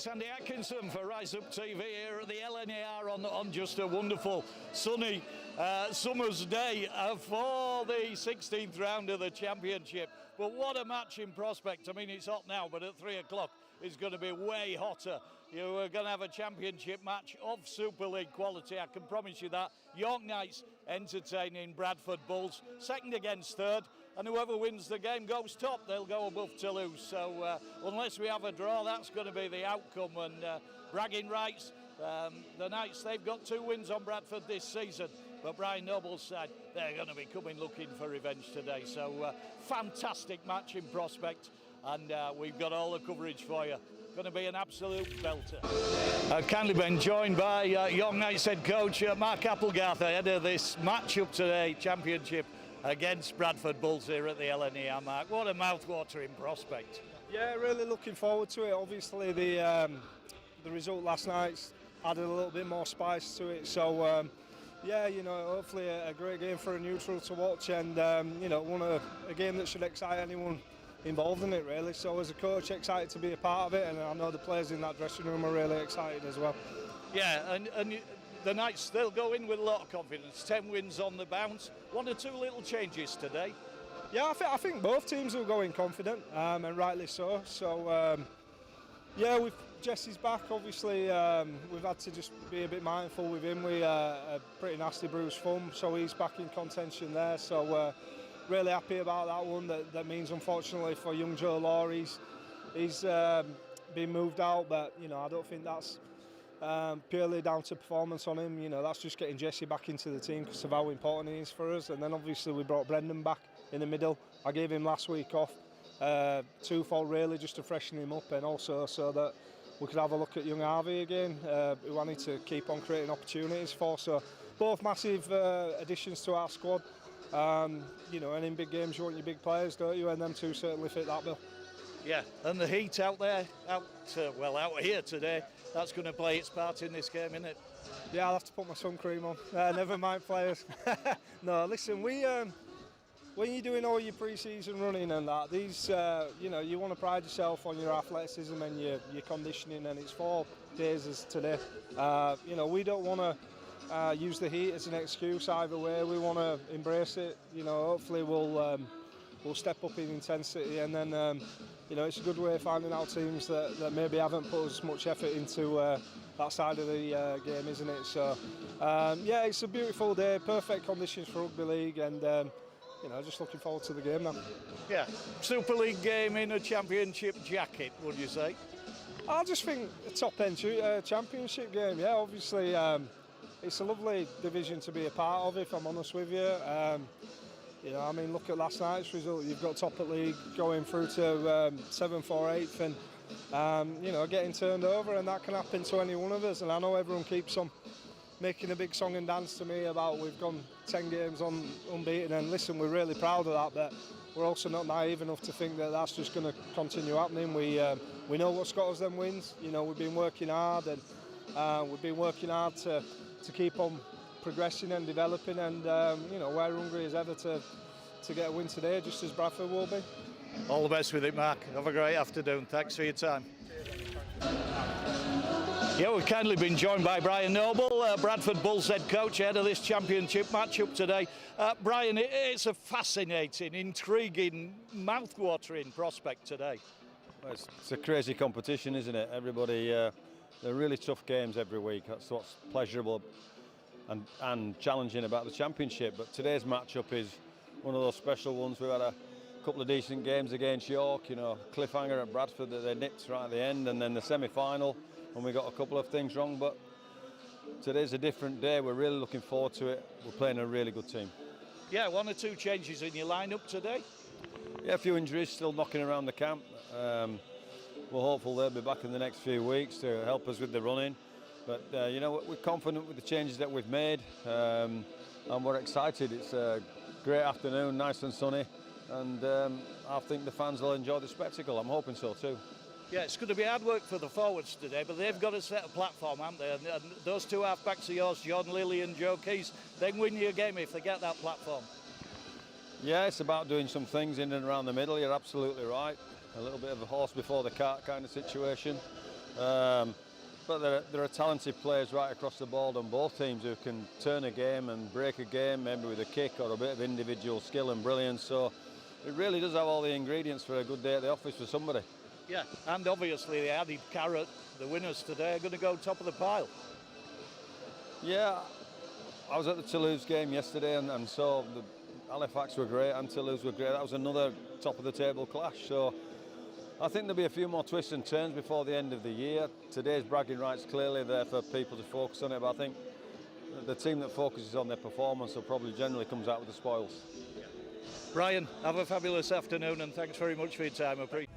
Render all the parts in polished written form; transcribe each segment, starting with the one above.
It's Andy Atkinson for Rise Up TV here at the LNER on just a wonderful sunny summer's day for the 16th round of the championship. But what a match in prospect. I mean, it's hot now, but at 3 o'clock it's going to be way hotter. You're going to have a championship match of Super League quality, I can promise you that. York Knights entertaining Bradford Bulls, second against third, and whoever wins the game goes top. They'll go above Toulouse. So unless we have a draw, that's going to be the outcome. And bragging rights, the Knights, they've got 2 wins on Bradford this season. But Brian Noble's side, they're going to be coming looking for revenge today. So fantastic match in prospect, and we've got all the coverage for you. Going to be an absolute belter. Kindly been joined by York Knights head coach Mark Applegarth ahead of this match-up today, championship against Bradford Bulls here at the LNER. Mark, what a mouth-watering prospect. Yeah, really looking forward to it. Obviously the result last night added a little bit more spice to it. So yeah, you know, hopefully a great game for a neutral to watch, and you know, a game that should excite anyone involved in it really. So as a coach, excited to be a part of it, and I know the players in that dressing room are really excited as well. Yeah, and the Knights, they'll go in with a lot of confidence. 10 wins on the bounce. 1 or 2 little changes today. Yeah, I think both teams will go in confident, and rightly so. So yeah, with Jesse's back, obviously we've had to just be a bit mindful with him. We a pretty nasty bruised thumb, so he's back in contention there. So really happy about that one. That means, unfortunately, for young Joe Law, he's been moved out, but you know, I don't think that's purely down to performance on him. You know, that's just getting Jesse back into the team because of how important he is for us. And then obviously we brought Brendan back in the middle. I gave him last week off, twofold really, just to freshen him up, and also so that we could have a look at young Harvey again, who I need to keep on creating opportunities for. So both massive additions to our squad. You know, and in big games you want your big players, don't you? And them two certainly fit that bill. Yeah, and the heat out there, out here today, that's going to play its part in this game, isn't it? Yeah, I'll have to put my sun cream on. Never mind players. No, listen, when you're doing all your pre-season running and that, these, you know, you want to pride yourself on your athleticism and your conditioning, and it's 4 days as today. You know, we don't want to use the heat as an excuse either way. We want to embrace it. You know, hopefully we'll step up in intensity, and then you know, it's a good way of finding out teams that maybe haven't put as much effort into that side of the game, isn't it? So yeah, it's a beautiful day, perfect conditions for rugby league, and you know, just looking forward to the game now. Yeah, Super League game in a championship jacket, would you say? I just think a top end championship game. Yeah, obviously it's a lovely division to be a part of, if I'm honest with you. You know, I mean, look at last night's result. You've got top at league going through to 7th or 8th, and you know, getting turned over, and that can happen to any one of us. And I know everyone keeps on making a big song and dance to me about we've gone 10 games unbeaten, and listen, we're really proud of that, but we're also not naive enough to think that that's just going to continue happening. We know what's got us them wins. You know, we've been working hard, and we've been working hard to keep on progressing and developing, and you know, we're hungry as ever to get a win today, just as Bradford will be. All the best with it, Mark. Have a great afternoon. Thanks for your time. Yeah, we've kindly been joined by Brian Noble, Bradford Bulls head coach, ahead of this championship match-up today. Brian, it's a fascinating, intriguing, mouth-watering prospect today. Well, it's a crazy competition, isn't it? Everybody, they're really tough games every week. That's what's pleasurable and challenging about the championship. But today's match-up is one of those special ones. We've had a couple of decent games against York, you know, cliffhanger at Bradford that they nipped right at the end, and then the semi-final, and we got a couple of things wrong. But today's a different day. We're really looking forward to it. We're playing a really good team. Yeah, 1 or 2 changes in your lineup today. Yeah, a few injuries still knocking around the camp. We're hopeful they'll be back in the next few weeks to help us with the running. But you know, we're confident with the changes that we've made, and we're excited. It's a great afternoon, nice and sunny, and I think the fans will enjoy the spectacle. I'm hoping so too. Yeah, it's going to be hard work for the forwards today, but they've got to set a platform, haven't they? And those 2 half-backs of yours, John Lilly and Joe Keys, they can win you a game if they get that platform. Yeah, it's about doing some things in and around the middle. You're absolutely right. A little bit of a horse before the cart kind of situation. But there are talented players right across the board on both teams who can turn a game and break a game, maybe with a kick or a bit of individual skill and brilliance. So it really does have all the ingredients for a good day at the office for somebody. Yeah, and obviously the added carrot, the winners today are going to go top of the pile. Yeah, I was at the Toulouse game yesterday and saw the Halifax were great and Toulouse were great. That was another top of the table clash. So I think there'll be a few more twists and turns before the end of the year. Today's bragging rights clearly there for people to focus on it, but I think the team that focuses on their performance will probably generally comes out with the spoils. Brian, have a fabulous afternoon and thanks very much for your time. I appreciate it.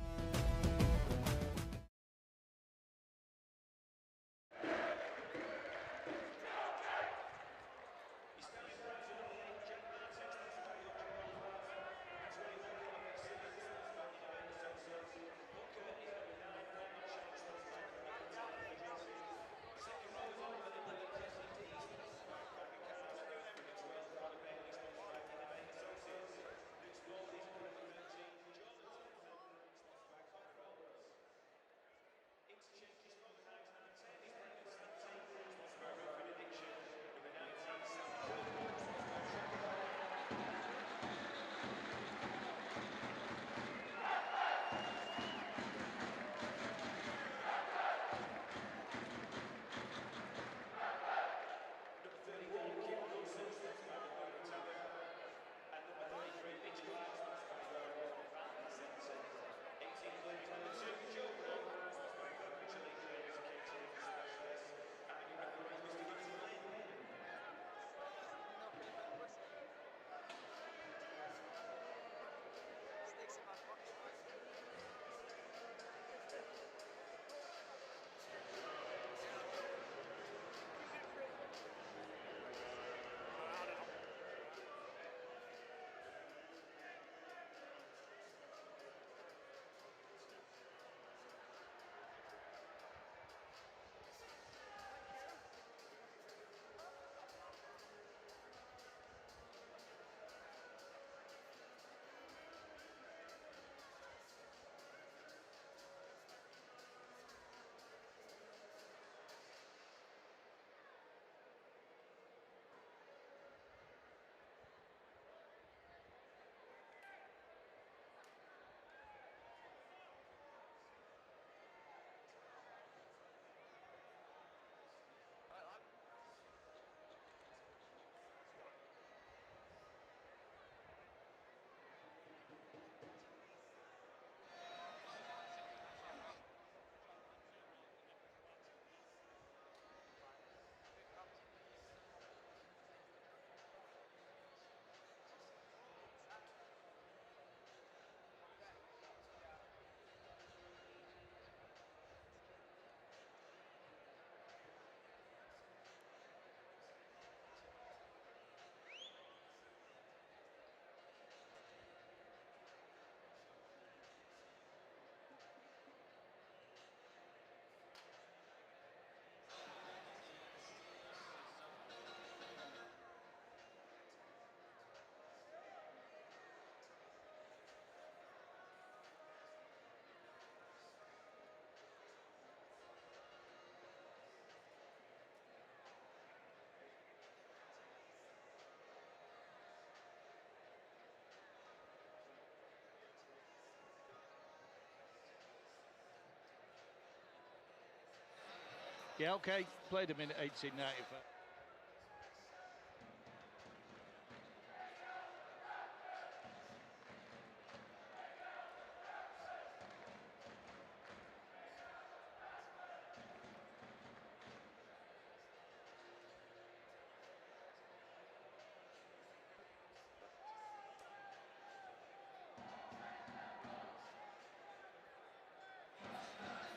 Yeah, okay, played him in 1895.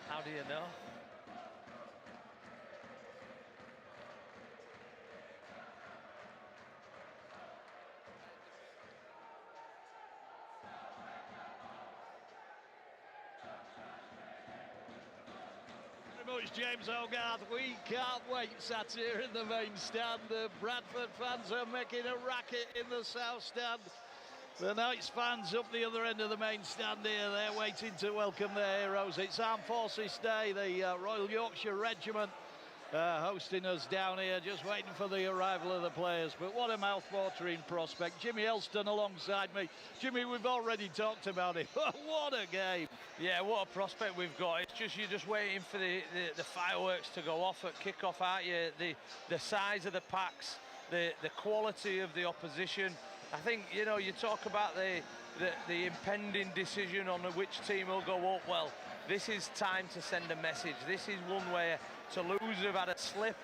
How do you know? Very much, James Applegarth. We can't wait. Sat here in the main stand. The Bradford fans are making a racket in the south stand. The Knights fans up the other end of the main stand here, they're waiting to welcome their heroes. It's Armed Forces Day, the Royal Yorkshire Regiment hosting us down here, just waiting for the arrival of the players. But what a mouth-watering prospect. Jimmy Elston alongside me. Jimmy, we've already talked about it. What a game. Yeah, what a prospect we've got. It's just, you're just waiting for the fireworks to go off at kick-off, aren't you? The size of the packs, the quality of the opposition. I think, you know, you talk about the impending decision on which team will go up. Well, this is time to send a message. This is one where Toulouse have had a slip.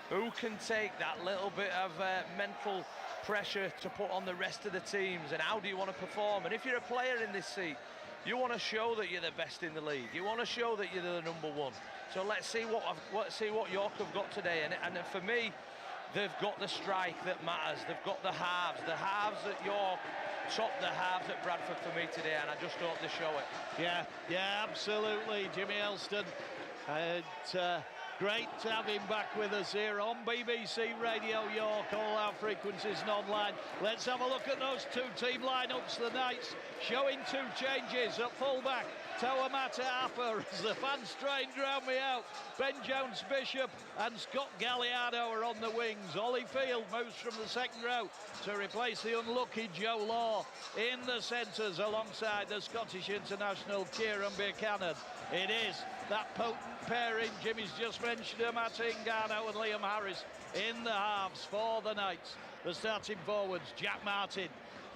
Who can take that little bit of mental pressure to put on the rest of the teams, and how do you want to perform? And if you're a player in this seat, you want to show that you're the best in the league. You want to show that you're the number one. So let's see what York have got today. And for me, they've got the strike that matters. They've got the halves. The halves at York top the halves at Bradford for me today, and I just hope they show it. Yeah, absolutely. Jimmy Elston. Great to have him back with us here on BBC Radio York, all our frequencies and online. Let's have a look at those two team lineups. The Knights showing two changes at fullback. Tawamata Appa, as the fans strain, drown me out. Ben Jones-Bishop and Scott Galliardo are on the wings. Ollie Field moves from the second row to replace the unlucky Joe Law in the centres alongside the Scottish international Kieran Buchanan. It is that potent pairing Jimmy's just mentioned, Amata Ngannou and Liam Harris in the halves for the Knights. The starting forwards, Jack Martin.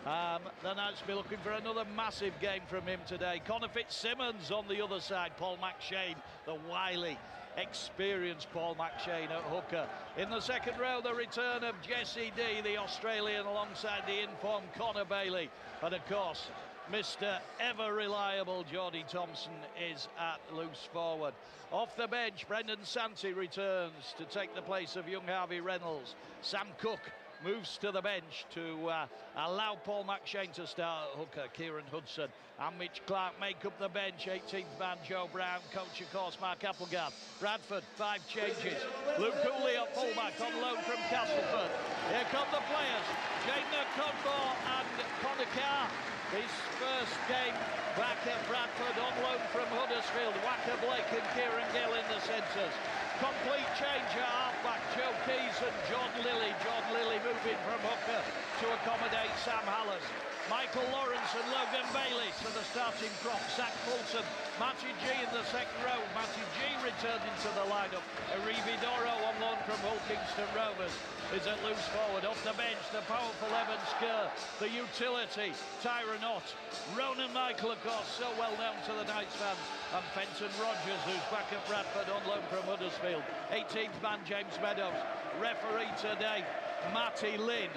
The Knights will be looking for another massive game from him today. Connor Fitzsimmons on the other side. Paul McShane, the wily, experienced Paul McShane at hooker. In the second row, the return of Jesse D, the Australian, alongside the informed Connor Bailey. And of course, Mr. ever reliable Geordie Thompson is at loose forward. Off the bench, Brendan Santi returns to take the place of young Harvey Reynolds. Sam Cook moves to the bench to allow Paul McShane to start at hooker. Kieran Hudson and Mitch Clark make up the bench. 18th man Joe Brown, coach of course Mark Applegarth. Bradford, 5 changes. Luke Cooley at fullback on loan from Castleford. Here come the players. Jaden Conmore and Connor Carr. His first game back at Bradford on loan from Huddersfield. Wacker Blake and Kieran Gill in the centres. Complete change at half-back, Joe Keys and John Lilly. John Lilly moving from hooker to accommodate Sam Hallas. Michael Lawrence and Logan Bailey to the starting prop. Zach Fulton, Matty G in the second row. Matty G returning to the lineup. Aribi Doro on loan from Hull Kingston Rovers is at loose forward. Off the bench, the powerful Evan Skerr, the utility, Tyron Ott, Ronan Michael, of course, so well known to the Knights fans, and Fenton Rogers, who's back at Bradford on loan from Huddersfield. 18th man, James Meadows. Referee today, Matty Lynn.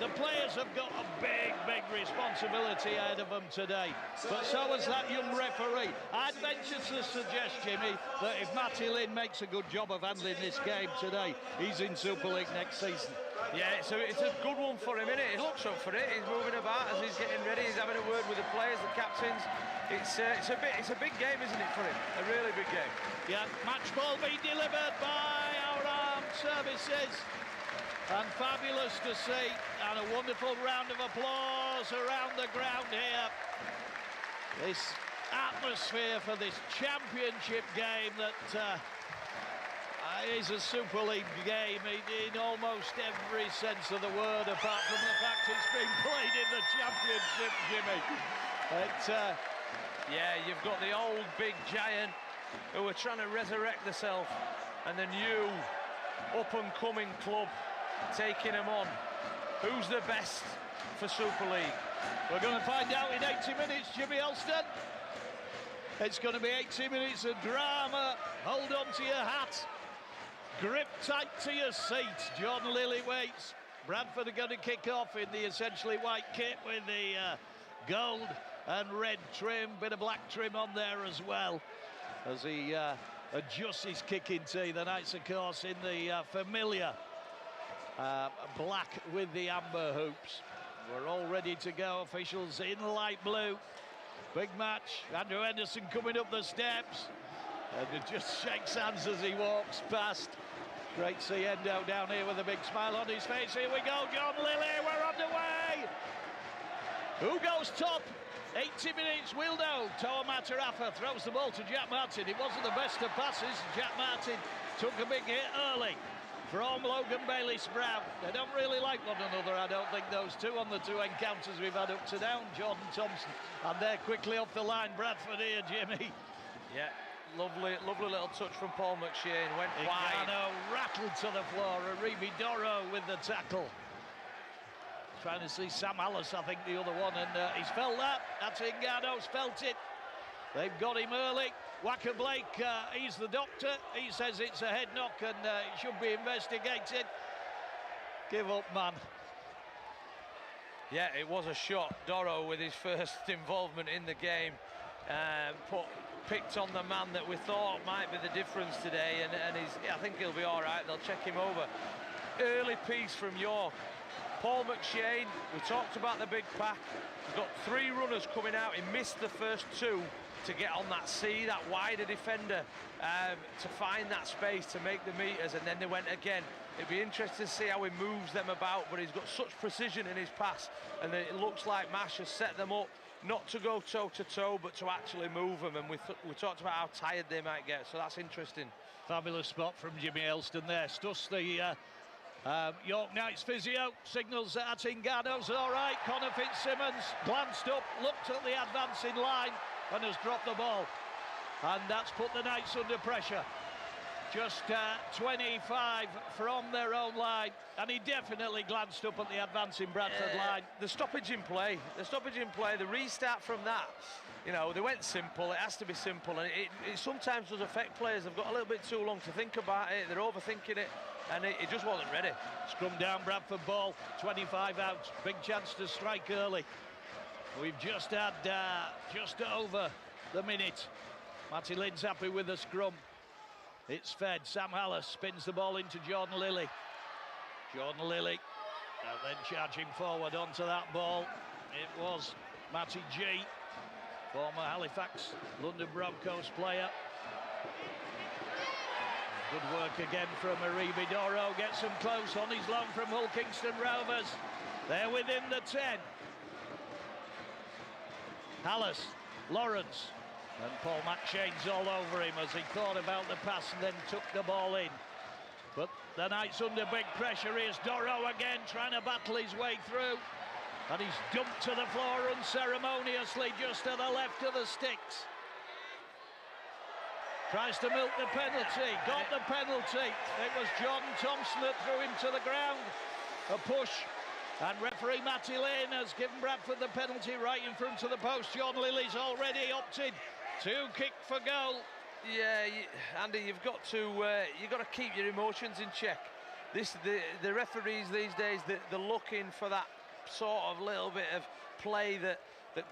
The players have got a big responsibility ahead of them today, but so has that young referee. I'd venture to suggest, Jimmy, that if Matty Lynn makes a good job of handling this game today, he's in Super League next season. Yeah, it's a good one for him, isn't it? He looks up for it. He's moving about as he's getting ready. He's having a word with the players, the captains. It's a big game, isn't it, for him? A really big game. Yeah, match ball being delivered by our armed services. And fabulous to see, and a wonderful round of applause around the ground here. This atmosphere for this championship game that is a Super League game in almost every sense of the word, apart from the fact it's been played in the championship, Jimmy. Yeah, you've got the old big giant who are trying to resurrect themselves, and the new up-and-coming club taking them on. Who's the best for Super League? We're going to find out in 80 minutes, Jimmy Elston. It's going to be 80 minutes of drama. Hold on to your hat. Grip tight to your seat. John Lilly waits. Bradford are going to kick off in the essentially white kit with the gold and red trim. Bit of black trim on there as well as he adjusts his kicking tee. The Knights, of course, in the familiar black with the amber hoops. We're all ready to go. Officials in light blue. Big match. Andrew Henderson coming up the steps. And it just shakes hands as he walks past. Great to see Endo down here with a big smile on his face. Here we go, John Lilly. We're underway. Who goes top? 80 minutes, we'll know. Toa Matarafa throws the ball to Jack Martin. It wasn't the best of passes. Jack Martin took a big hit early from Logan Bayliss-Brown. They don't really like one another, I don't think, those two, on the two encounters we've had up to now. Jordan Thompson, and they're quickly off the line. Bradford here, Jimmy. Yeah, lovely little touch from Paul McShane. Went wide. Igano rattled to the floor. Aribi Doro with the tackle. Trying to see Sam Alice, I think, the other one, and he's felt that. That's Ingano's felt it. They've got him early. Wacker Blake, he's the doctor. He says it's a head knock and it should be investigated. Give up, man. Yeah, it was a shot. Doro, with his first involvement in the game, picked on the man that we thought might be the difference today, and I think he'll be all right. They'll check him over. Early piece from York. Paul McShane, we talked about the big pack. He's got 3 runners coming out. He missed the first 2 to get on that that wider defender, to find that space to make the meters, and then they went again. It'd be interesting to see how he moves them about, but he's got such precision in his pass, and it looks like Mash has set them up not to go toe-to-toe, but to actually move them, and we talked about how tired they might get, so that's interesting. Fabulous spot from Jimmy Elston there. Stuss the York Knights physio, signals that Ingano's all right. Connor Fitzsimmons glanced up, looked at the advancing line, and has dropped the ball. And that's put the Knights under pressure. Just 25 from their own line, and he definitely glanced up at the advancing Bradford line. The stoppage in play, the restart from that, you know, they went simple. It has to be simple, and it sometimes does affect players. They've got a little bit too long to think about it. They're overthinking it, and it just wasn't ready. Scrum down, Bradford ball, 25 out. Big chance to strike early. We've just had just over the minute. Matty Lynn's happy with the scrum. It's fed. Sam Hallis spins the ball into Jordan Lilly. Jordan Lilly, and then charging forward onto that ball. It was Matty G, former Halifax London Broncos player. Good work again from Aribi Doro. Gets them close on his loan from Hull Kingston Rovers. They're within the 10. Hallis, Lawrence, and Paul McShane's all over him as he thought about the pass and then took the ball in. But the Knights under big pressure. Here's Doro again, trying to battle his way through. And he's dumped to the floor unceremoniously just to the left of the sticks. Tries to milk the penalty, got the penalty. It was Jordan Thompson that threw him to the ground. A push. And referee Matty Lane has given Bradford the penalty right in front of the post. Jordan Lilly's already opted to kick for goal. Yeah, Andy, you've got to keep your emotions in check. The referees these days, they're looking for that sort of little bit of play that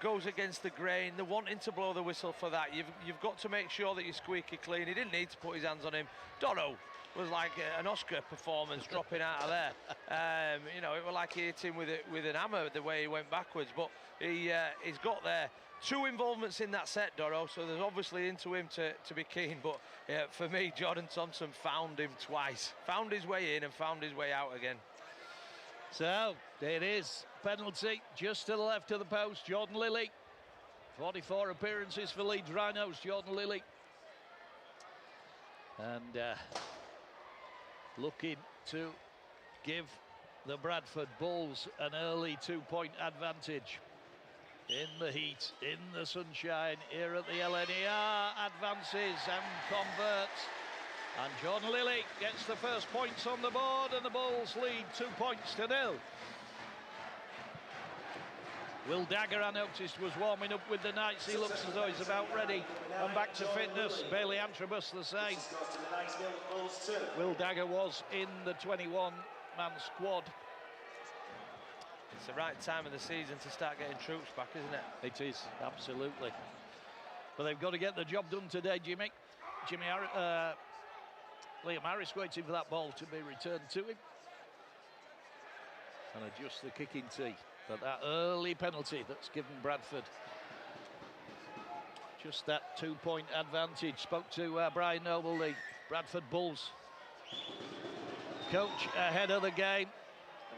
goes against the grain. They're wanting to blow the whistle for that. You've got to make sure that you're squeaky clean. He didn't need to put his hands on him. Doro was like an Oscar performance dropping out of there. You know, it was like he hit him with an hammer the way he went backwards. But he's got there. 2 involvements in that set, Doro, so there's obviously into him to be keen. But for me, Jordan Thompson found him twice. Found his way in and found his way out again. So, there it is. Penalty just to the left of the post. Jordan Lilly. 44 appearances for Leeds Rhinos, Jordan Lilly. And looking to give the Bradford Bulls an early 2-point advantage. In the heat, in the sunshine, here at the LNER, advances and converts. And Jordan Lilly gets the first points on the board, and the Bulls lead 2-0. Will Dagger, I noticed, was warming up with the Knights. He looks as though he's about ready and back to fitness. Bailey Antrobus the same. Will Dagger was in the 21-man squad. It's the right time of the season to start getting troops back, isn't it? It is, absolutely. But they've got to get the job done today, Jimmy. Liam Harris waiting for that ball to be returned to him. And adjust the kicking tee. But that early penalty that's given Bradford just that 2-point advantage. Spoke to Brian Noble, the Bradford Bulls coach, ahead of the game.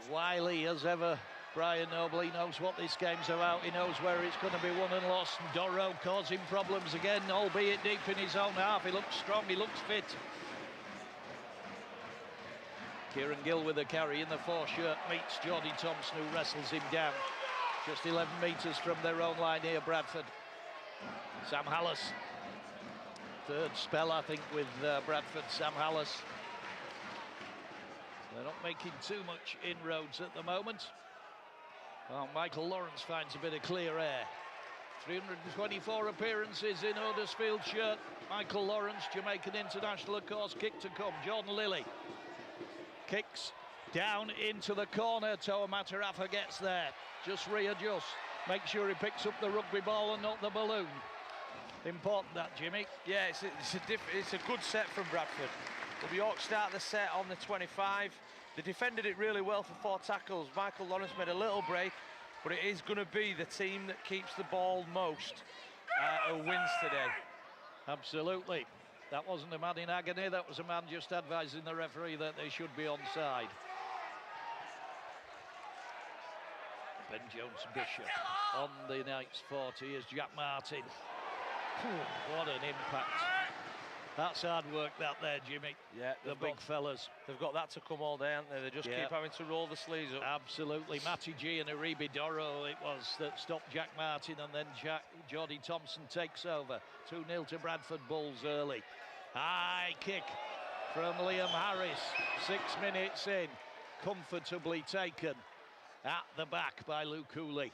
Wily as ever Brian Noble, he knows what this game's about. He knows where it's going to be won and lost. And Doro causing problems again, albeit deep in his own half. He looks strong, he looks fit. Kieran Gill with the carry in the 4 shirt meets Jordy Thompson, who wrestles him down. Just 11 metres from their own line here, Bradford. Sam Hallis. Third spell, I think, with Bradford, Sam Hallis. They're not making too much inroads at the moment. Well, Michael Lawrence finds a bit of clear air. 324 appearances in Huddersfield shirt. Michael Lawrence, Jamaican international, of course, kick to come. Jordan Lilly kicks down into the corner. Toa Matarafa gets there. Just readjust. Make sure he picks up the rugby ball and not the balloon. Important that, Jimmy. Yeah, it's a good set from Bradford. Well, York start the set on the 25. They defended it really well for 4 tackles. Michael Lawrence made a little break, but it is going to be the team that keeps the ball most who wins today. Absolutely. That wasn't a man in agony, that was a man just advising the referee that they should be onside. Ben Jones Bishop on the night's 40 is Jack Martin. What an impact. That's hard work, that there, Jimmy. Yeah, the big fellas. They've got that to come all day, haven't they? They just keep having to roll the sleeves up. Absolutely. Matty G and Aribi Doro it was that stopped Jack Martin, and then Jordy Thompson takes over. 2-0 to Bradford Bulls early. High kick from Liam Harris. 6 minutes in. Comfortably taken at the back by Luke Cooley.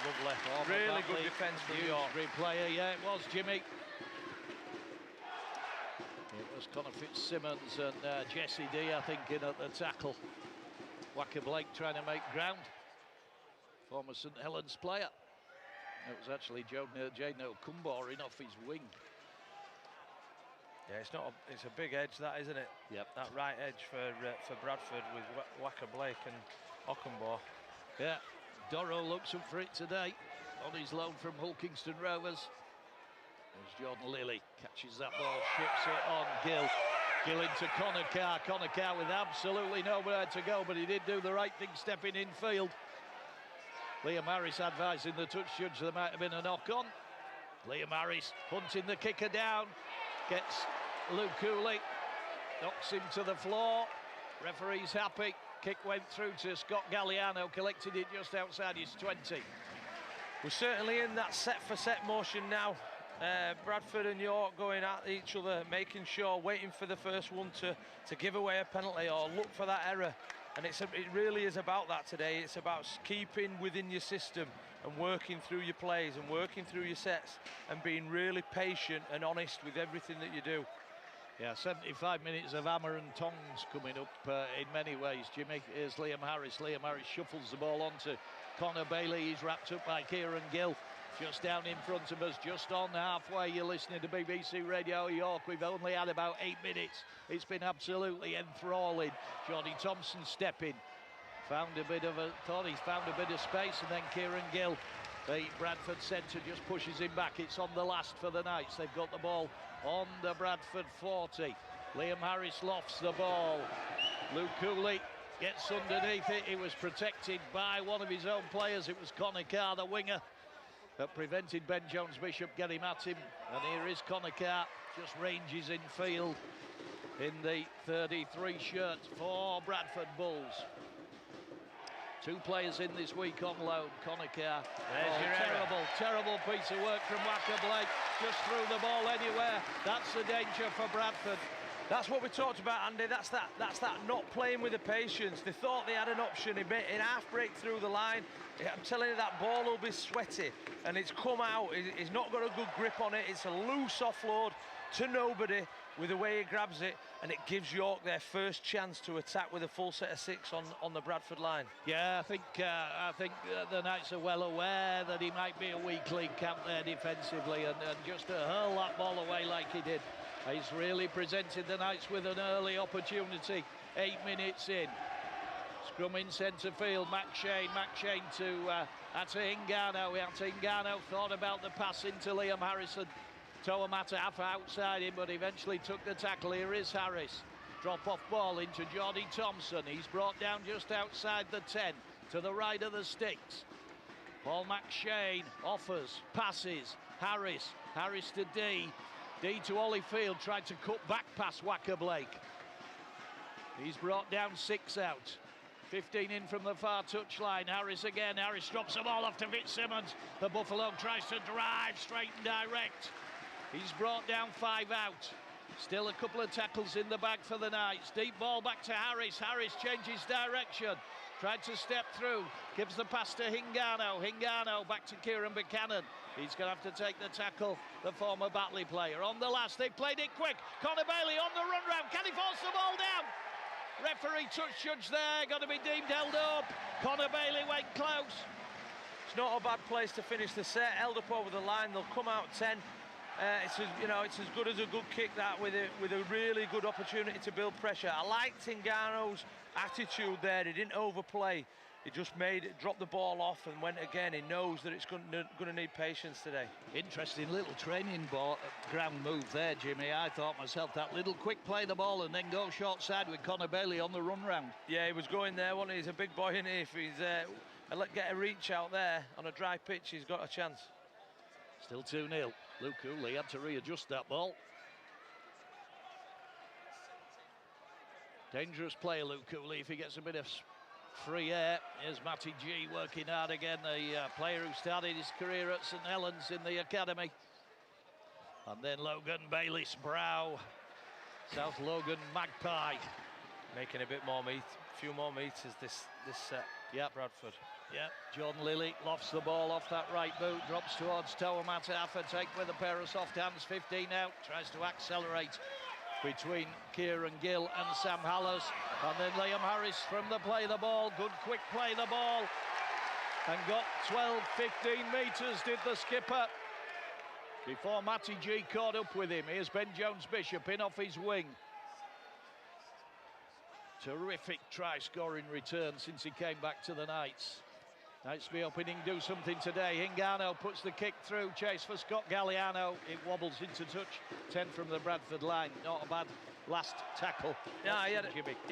Lovely. Really good defence from York. Player, yeah, it was, Jimmy. It was Connor Fitzsimmons and Jesse D, I think, in at the tackle. Wacker Blake trying to make ground. Former St Helens player. It was actually Jaden Okumboring off his wing. Yeah, it's a big edge, that, isn't it? Yep. That right edge for Bradford with Wacker Blake and Okumbo. Yeah, Doro looks up for it today on his loan from Hulkingston Rovers. There's Jordan Lilly, catches that ball, ships it on Gill. Gill into Connor Carr. Connor Carr with absolutely nowhere to go, but he did do the right thing stepping in field. Liam Harris advising the touch judge there might have been a knock-on. Liam Harris hunting the kicker down. Gets Luke Cooley, knocks him to the floor. Referee's happy. Kick went through to Scott Galliano, collected it just outside his 20. We're certainly in that set-for-set motion now. Bradford and York going at each other, making sure, waiting for the first one to give away a penalty or look for that error. And it really is about that today. It's about keeping within your system and working through your plays and working through your sets and being really patient and honest with everything that you do. Yeah, 75 minutes of hammer and tongs coming up in many ways, Jimmy. Here's Liam Harris. Liam Harris shuffles the ball onto Connor Bailey. He's wrapped up by Kieran Gill. Just down in front of us, just on halfway. You're listening to BBC Radio York. We've only had about 8 minutes. It's been absolutely enthralling. Jordy Thompson stepping. Thought he's found a bit of space, and then Kieran Gill, the Bradford centre, just pushes him back. It's on the last for the Knights. They've got the ball on the Bradford 40. Liam Harris lofts the ball. Luke Cooley gets underneath it. He was protected by one of his own players. It was Connor Carr, the winger, that prevented Ben Jones Bishop getting at him. And here is Connor Carr, just ranges in field in the 33 shirt for Bradford Bulls. 2 players in this week on loan. Connor Carr. Terrible piece of work from Wacker Blake. Just threw the ball anywhere. That's the danger for Bradford. That's what we talked about, Andy. That's that not playing with the patience. They thought they had an option in half break through the line. I'm telling you, that ball will be sweaty, and it's come out. He's not got a good grip on it. It's a loose offload to nobody with the way he grabs it, and it gives York their first chance to attack with a full set of 6 on the Bradford line. Yeah, I think the Knights are well aware that he might be a weak link camp there defensively, and just to hurl that ball away like he did. He's really presented the Knights with an early opportunity. 8 minutes in. Scrum in centre field. Mac Shane to Ata Hingano. Hingano thought about the pass into Liam Harrison. Toa Matarafa outside him, but eventually took the tackle. Here is Harris. Drop-off ball into Geordie Thompson. He's brought down just outside the 10, to the right of the sticks. Paul McShane offers, passes. Harris to D. D to Holyfield, tried to cut back past Wacker Blake. He's brought down 6 out. 15 in from the far touchline. Harris again. Harris drops the ball off to Fitzsimmons. The Buffalo tries to drive straight and direct. He's brought down 5 out. Still a couple of tackles in the bag for the Knights. Deep ball back to Harris. Harris changes direction. Tried to step through. Gives the pass to Hingano. Hingano back to Kieran Buchanan. He's going to have to take the tackle, the former Batley player. On the last, they played it quick. Connor Bailey on the run round. Can he force the ball down? Referee touch judge there. Got to be deemed held up. Connor Bailey went close. It's not a bad place to finish the set. Held up over the line. They'll come out 10. It's as good as a good kick, that, with a really good opportunity to build pressure. I liked Hingano's attitude there. He didn't overplay. He just dropped the ball off and went again. He knows that it's going to need patience today. Interesting little training ground move there, Jimmy. I thought myself, that little quick play the ball and then go short side with Connor Bailey on the run round. Yeah, he was going there, wasn't he? He's a big boy, isn't he? If he's get a reach out there on a dry pitch, he's got a chance. Still 2-0. Luke Cooley had to readjust that ball. Dangerous player, Luke Cooley, if he gets a bit of free air. Here's Matty G working hard again, the player who started his career at St Helens in the academy. And then Logan Bayliss-Brow, South Logan Magpie. Making a bit more few more meters this set. Yeah, Bradford. Yeah, Jordan Lilly lofts the ball off that right boot, drops towards Toa Mataafa, take with a pair of soft hands, 15 out, tries to accelerate between Kieran Gill and Sam Hallas. And then Liam Harris from the play the ball, good quick play the ball, and got 12, 15 metres, did the skipper, before Matty G caught up with him. Here's Ben Jones-Bishop in off his wing. Terrific try-scoring return since he came back to the Knights. Knights be hoping he can do something today. Hingano puts the kick through, chase for Scott Galliano. It wobbles into touch, 10 from the Bradford line. Not a bad last tackle. Yeah, he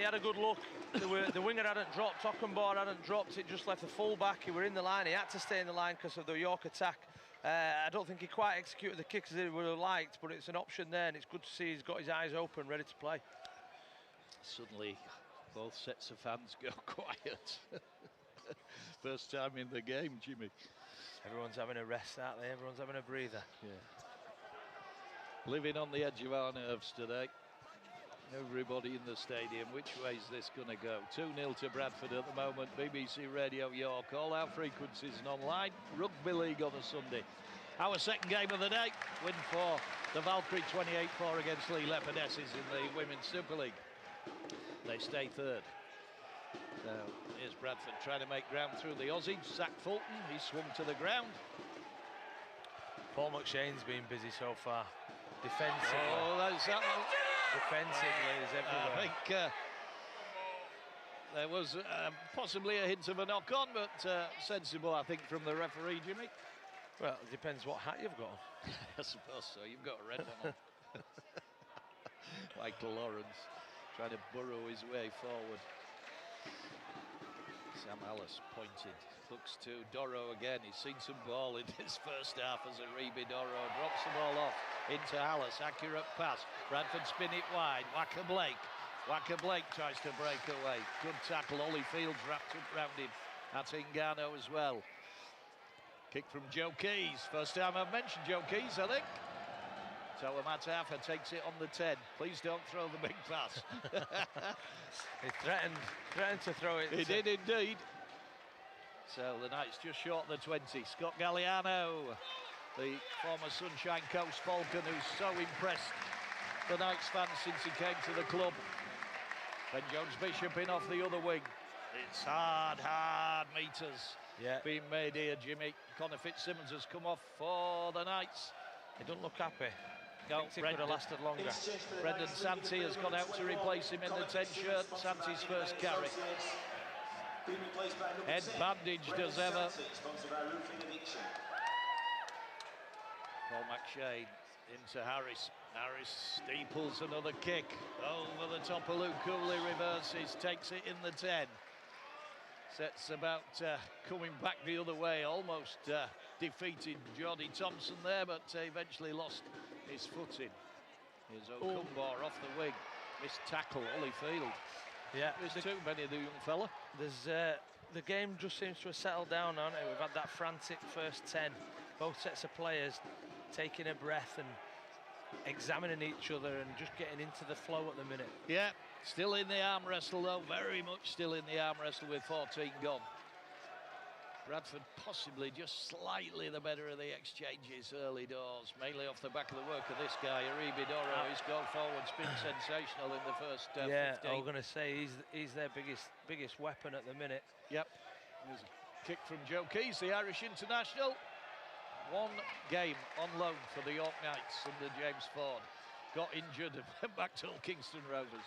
had a good look. The winger hadn't dropped, Ockenbar hadn't dropped, it just left the full-back. He were in the line, he had to stay in the line because of the York attack. I don't think he quite executed the kick as he would have liked, but it's an option there, and it's good to see he's got his eyes open, ready to play. Suddenly, both sets of fans go quiet. First time in the game, Jimmy. Everyone's having a rest, aren't they? Everyone's having a breather. Yeah. Living on the edge of our nerves today. Everybody in the stadium. Which way is this going to go? 2-0 to Bradford at the moment. BBC Radio York. All our frequencies and online. Rugby League on a Sunday. Our second game of the day. Win for the Valkyrie 28-4 against Lee Leopardesses in the Women's Super League. They stay third. So here's Bradford trying to make ground through the Aussie. Zach Fulton, he swung to the ground. Paul McShane's been busy so far. Defensively. Oh, that's that. Defensively is everywhere. I think there was possibly a hint of a knock-on, but sensible, I think, from the referee, Jimmy. Well, it depends what hat you've got on. I suppose so. You've got a red one on. Michael Lawrence trying to burrow his way forward. Sam Hallas pointed, looks to Doro again. He's seen some ball in his first half as Aribi Doro drops the ball off into Hallas. Accurate pass. Bradford spin it wide. Wacker Blake. Wacker Blake tries to break away. Good tackle. Holyfield's wrapped up round him. That's Hingano as well. Kick from Joe Keys. First time I've mentioned Joe Keys, I think. Toa Mataafa takes it on the 10. Please don't throw the big pass. He threatened to throw it. He did indeed. So the Knights just short the 20. Scott Galliano, the former Sunshine Coast Falcon, who's so impressed the Knights fans since he came to the club. Ben Jones-Bishop in off the other wing. It's hard meters being made here, Jimmy. Connor Fitzsimmons has come off for the Knights. He doesn't look happy. No, could have lasted longer. Brendan Santi has gone out to replace him in the 10 shirt. Santi's first carry. Head bandaged as ever. Paul McShane into Harris. Harris steeples another kick over the top of Luke Cooley, reverses, takes it in the 10. Sets about coming back the other way, almost defeated Jordy Thompson there, but eventually lost his footing. Here's O'Cumbar off the wing. Missed tackle, Holyfield. Yeah. Missed too many, the young fella. There's the game just seems to have settled down, hasn't it? We've had that frantic first 10. Both sets of players taking a breath and examining each other and just getting into the flow at the minute. Yeah, still in the arm wrestle though, very much still in the arm wrestle with 14 gone. Bradford possibly just slightly the better of the exchanges early doors, mainly off the back of the work of this guy, Aribi Doro. His goal forward's been sensational in the first 15. I was going to say he's their biggest weapon at the minute. Yep. There's a kick from Joe Keys, the Irish international. One game on loan for the York Knights under James Ford. Got injured and went back to Kingston Rovers.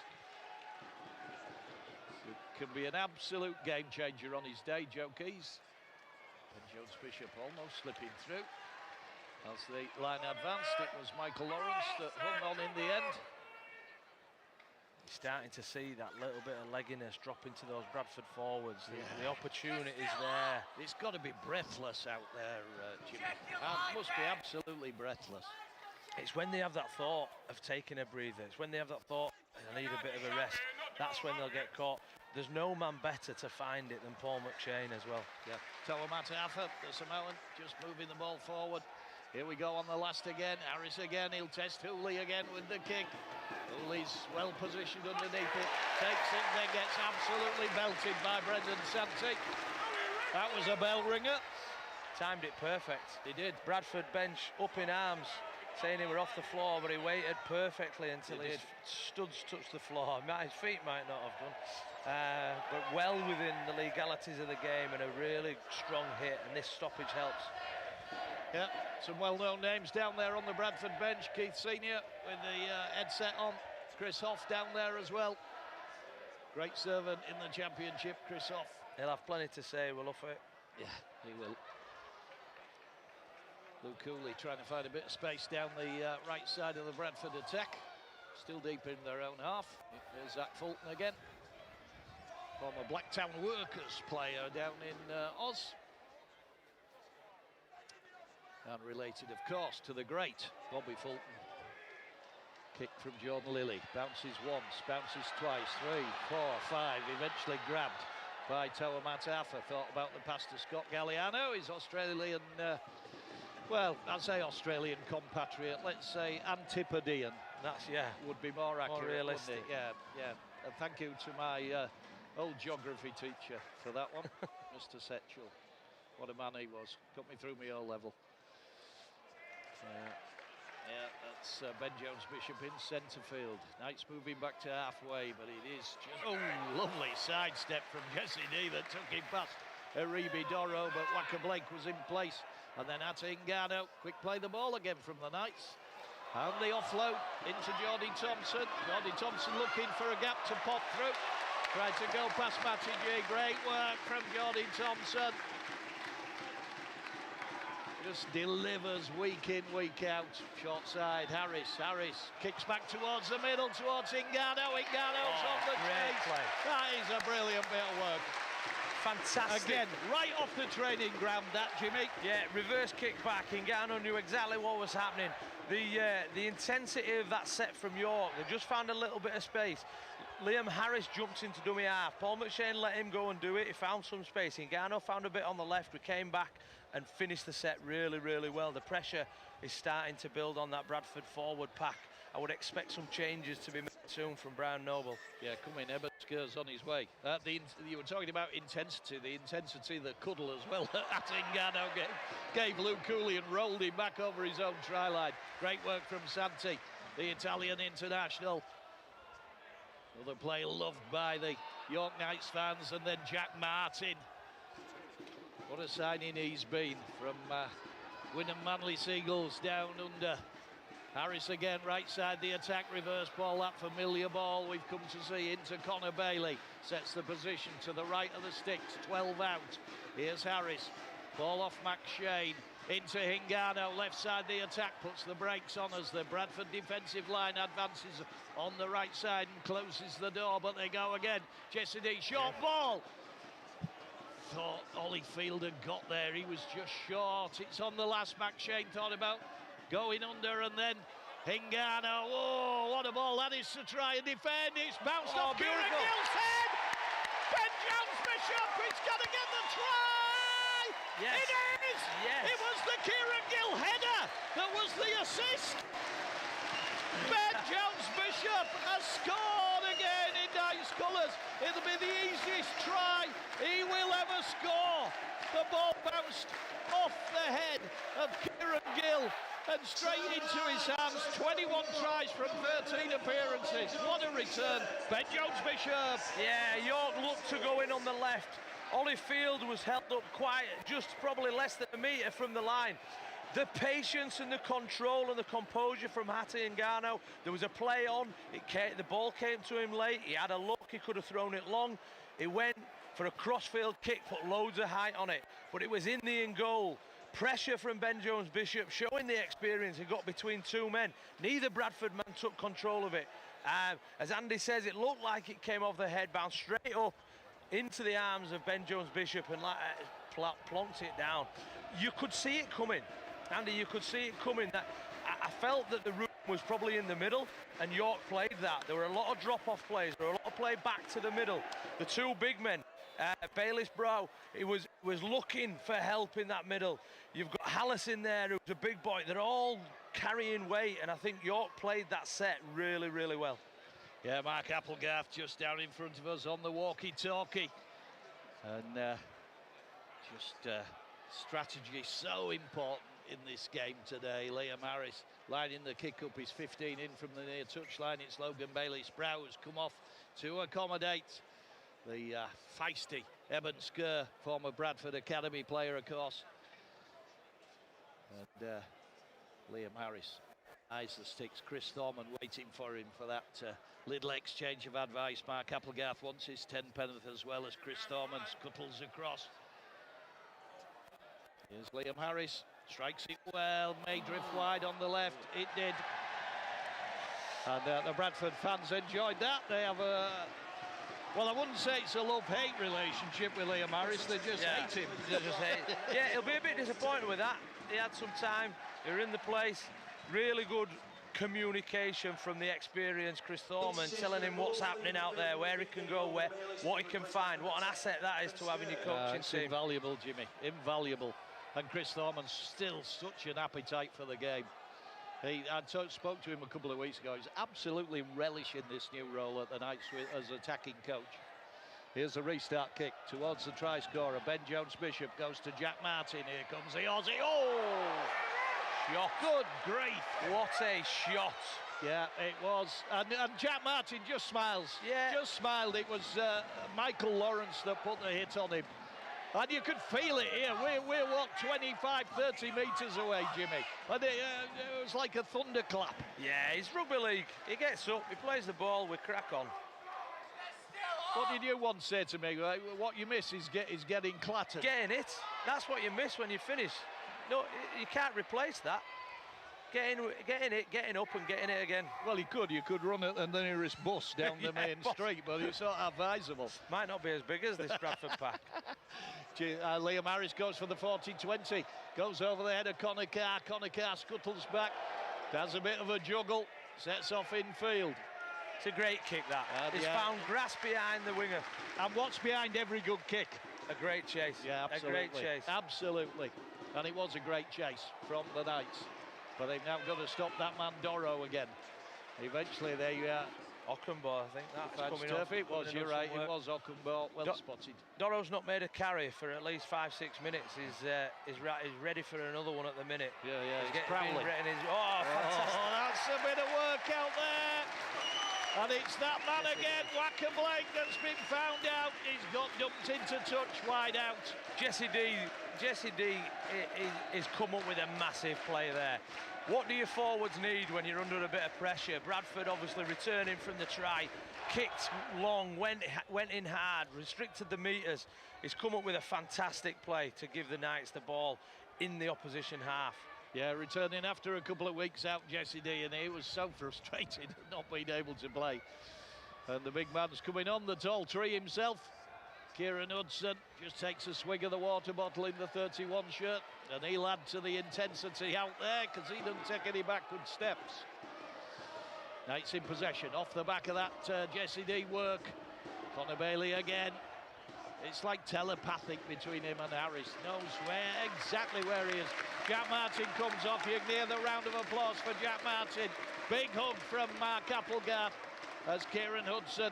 It can be an absolute game changer on his day, Joe Keys. And Jones Bishop almost slipping through. As the line advanced, it was Michael Lawrence that hung on in the end. Starting to see that little bit of legginess drop into those Bradford forwards. The opportunity is there. It's got to be breathless out there, Jimmy. Must be absolutely breathless. It's when they have that thought of taking a breather. It's when they have that thought, I need a bit of a rest. That's when they'll get caught. There's no man better to find it than Paul McShane as well. Yeah. Toa Mataafa, the Samoan, just moving the ball forward. Here we go on the last again. Harris again. He'll test Hooley again with the kick. Hooley's well positioned underneath it. Takes it, then gets absolutely belted by Brendan Santi. That was a bell ringer. Timed it perfect. He did. Bradford bench up in arms, saying he were off the floor, but he waited perfectly until his studs touched the floor. His feet might not have done, but well within the legalities of the game and a really strong hit, and this stoppage helps. Yeah, some well-known names down there on the Bradford bench. Keith Senior with the headset on. Chris Hoff down there as well. Great servant in the championship, Chris Hoff. He'll have plenty to say, we'll offer it. Yeah, he will. Luke Cooley trying to find a bit of space down the right side of the Bradford attack. Still deep in their own half. There's Zach Fulton again. Former Blacktown Workers player down in Oz. And related, of course, to the great Bobby Fulton. Kick from Jordan Lilly. Bounces once, bounces twice, 3, 4, 5. Eventually grabbed by Toa Mataafa. Thought about the pass to Scott Galliano. His Australian, well, I'd say Australian compatriot. Let's say Antipodean. That's, would be more accurate, more realistic. Yeah. And thank you to my old geography teacher for that one, Mr. Setchell. What a man he was. Got me through my O-level. Yeah, that's Ben Jones Bishop in centre field. Knights moving back to halfway, but it is just lovely sidestep from Jesse D that took him past Aribi Doro, but Waka Blake was in place. And then Ata Ngannou, quick play the ball again from the Knights. And the offload into Jordy Thompson. Jordy Thompson looking for a gap to pop through. Tried to go past Matty G. Great work from Jordy Thompson. Just delivers week in, week out. Short side, Harris kicks back towards the middle, towards Ngannou. Ngannou's on the chase. That is a brilliant bit of work. Fantastic. Again, right off the training ground, that, Jimmy. Yeah, reverse kick back. Ngannou knew exactly what was happening. The intensity of that set from York, they just found a little bit of space. Liam Harris jumped into dummy half. Paul McShane let him go and do it. He found some space. Ngannou found a bit on the left. We came back and finished the set really, really well. The pressure is starting to build on that Bradford forward pack. I would expect some changes to be made soon from Brian Noble. Yeah, coming, Ebert Skurs on his way. You were talking about intensity, the intensity that Cuddle as well at Ngannou gave Luke Cooley and rolled him back over his own try line. Great work from Santi, the Italian international. Another play loved by the York Knights fans, and then Jack Martin. What a signing he's been from Wynnum Manley Seagulls down under. Harris again, right side the attack, reverse ball, that familiar ball we've come to see into Connor Bailey. Sets the position to the right of the sticks, 12 out. Here's Harris, ball off McShane. into Hingano, left side the attack, puts the brakes on as the Bradford defensive line advances on the right side and closes the door, but they go again. Jesse D, short ball. Thought Holyfield had got there, he was just short. It's on the last back, Shane thought about going under, and then Hingano, oh, what a ball that is to try and defend. It's bounced off Kieran Gill's head. Ben Jones-Bishop, it's got to get the try. Yes. It is. Yes. It was the Kieran Gill header that was the assist. Ben Jones-Bishop has scored again in nice colours. It'll be the easiest try he will ever score. The ball bounced off the head of Kieran Gill and straight into his hands. 21 tries from 13 appearances. What a return. Ben Jones-Bishop. Yeah, York looked to go in on the left. Holyfield was held up quiet, just probably less than a metre from the line. The patience and the control and the composure from Hattie and Hingano. There was a play on, the ball came to him late, he had a look, he could have thrown it long. He went for a crossfield kick, put loads of height on it, but it was in the in goal. Pressure from Ben Jones-Bishop, showing the experience. He got between two men. Neither Bradford man took control of it. As Andy says, it looked like it came off the head, bounced straight up into the arms of Ben Jones-Bishop and plonked it down. You could see it coming. Andy, you could see it coming. I felt that the room was probably in the middle, and York played that. There were a lot of drop-off plays. There were a lot of play back to the middle. The two big men, Bayliss Brow, he was looking for help in that middle. You've got Hallis in there, who's a big boy. They're all carrying weight, and I think York played that set really, really well. Yeah, Mark Applegarth just down in front of us on the walkie-talkie. And strategy so important in this game today. Liam Harris lining the kick up, he's 15 in from the near touchline. It's Logan Bayliss-Brow who's come off to accommodate the feisty Eben Skur, former Bradford Academy player, of course. And Liam Harris eyes the sticks. Chris Thorman waiting for him for that little exchange of advice. Mark Applegarth wants his 10-penneth as well as Chris Thorman scuttles across. Here's Liam Harris, strikes it well, may drift wide on the left, it did. And the Bradford fans enjoyed that. They have a, well, I wouldn't say it's a love-hate relationship with Liam Harris, they just hate him. They just hate. Yeah, he'll be a bit disappointed with that. He had some time, they were in the place, really good communication from the experienced Chris Thorman, telling him what's happening out there, where he can go, what he can find. What an asset that is to having your coaching team. Invaluable, Jimmy, invaluable. And Chris Thorman's still such an appetite for the game. I spoke to him a couple of weeks ago. He's absolutely relishing this new role at the Knights as attacking coach. Here's a restart kick towards the try scorer. Ben Jones-Bishop goes to Jack Martin. Here comes the Aussie. Oh! Shot. Good grief. What a shot. Yeah, it was. And Jack Martin just smiles. Yeah. Just smiled. It was Michael Lawrence that put the hit on him. And you could feel it here. We're what, 25, 30 metres away, Jimmy. And it was like a thunderclap. Yeah, it's rugby league. He gets up, he plays the ball, we crack on. What did you once say to me? What you miss is getting clattered. Getting it. That's what you miss when you finish. No, you can't replace that. Getting up and getting it again. Well, you could run it and then nearest bus down the main street, but it's not advisable. Might not be as big as this Bradford pack. Liam Harris goes for the 40-20, goes over the head of Connor Carr. Connor Carr scuttles back, does a bit of a juggle, sets off infield. It's a great kick, that. It's found grass behind the winger. And what's behind every good kick? A great chase. Yeah, absolutely. A great chase. Absolutely. And it was a great chase from the Knights. But they've now got to stop that man Doro again. Eventually they... Ockenbaugh, I think that's coming turf. up. It was, you're right, it was Ockenbaugh, well spotted. Doro's not made a carry for at least 5-6 minutes. He's ready for another one at the minute. Yeah, he's getting prowling. Oh, fantastic. Oh, that's a bit of work out there. And it's that man again, Wacker Blake, that's been found out. He's got dumped into touch, wide out. Jesse D is come up with a massive play there. What do your forwards need when you're under a bit of pressure? Bradford obviously returning from the try, kicked long, went in hard, restricted the metres. He's come up with a fantastic play to give the Knights the ball in the opposition half. Yeah, returning after a couple of weeks out, Jesse D, and he was so frustrated at not being able to play. And the big man's coming on, the tall tree himself. Kieran Hudson just takes a swig of the water bottle in the 31 shirt, and he'll add to the intensity out there because he doesn't take any backward steps. Knights in possession, off the back of that Jesse D work. Connor Bailey again. It's like telepathic between him and Harris. Knows exactly where he is. Jack Martin comes off. You can hear the round of applause for Jack Martin. Big hug from Mark Applegarth as Kieran Hudson.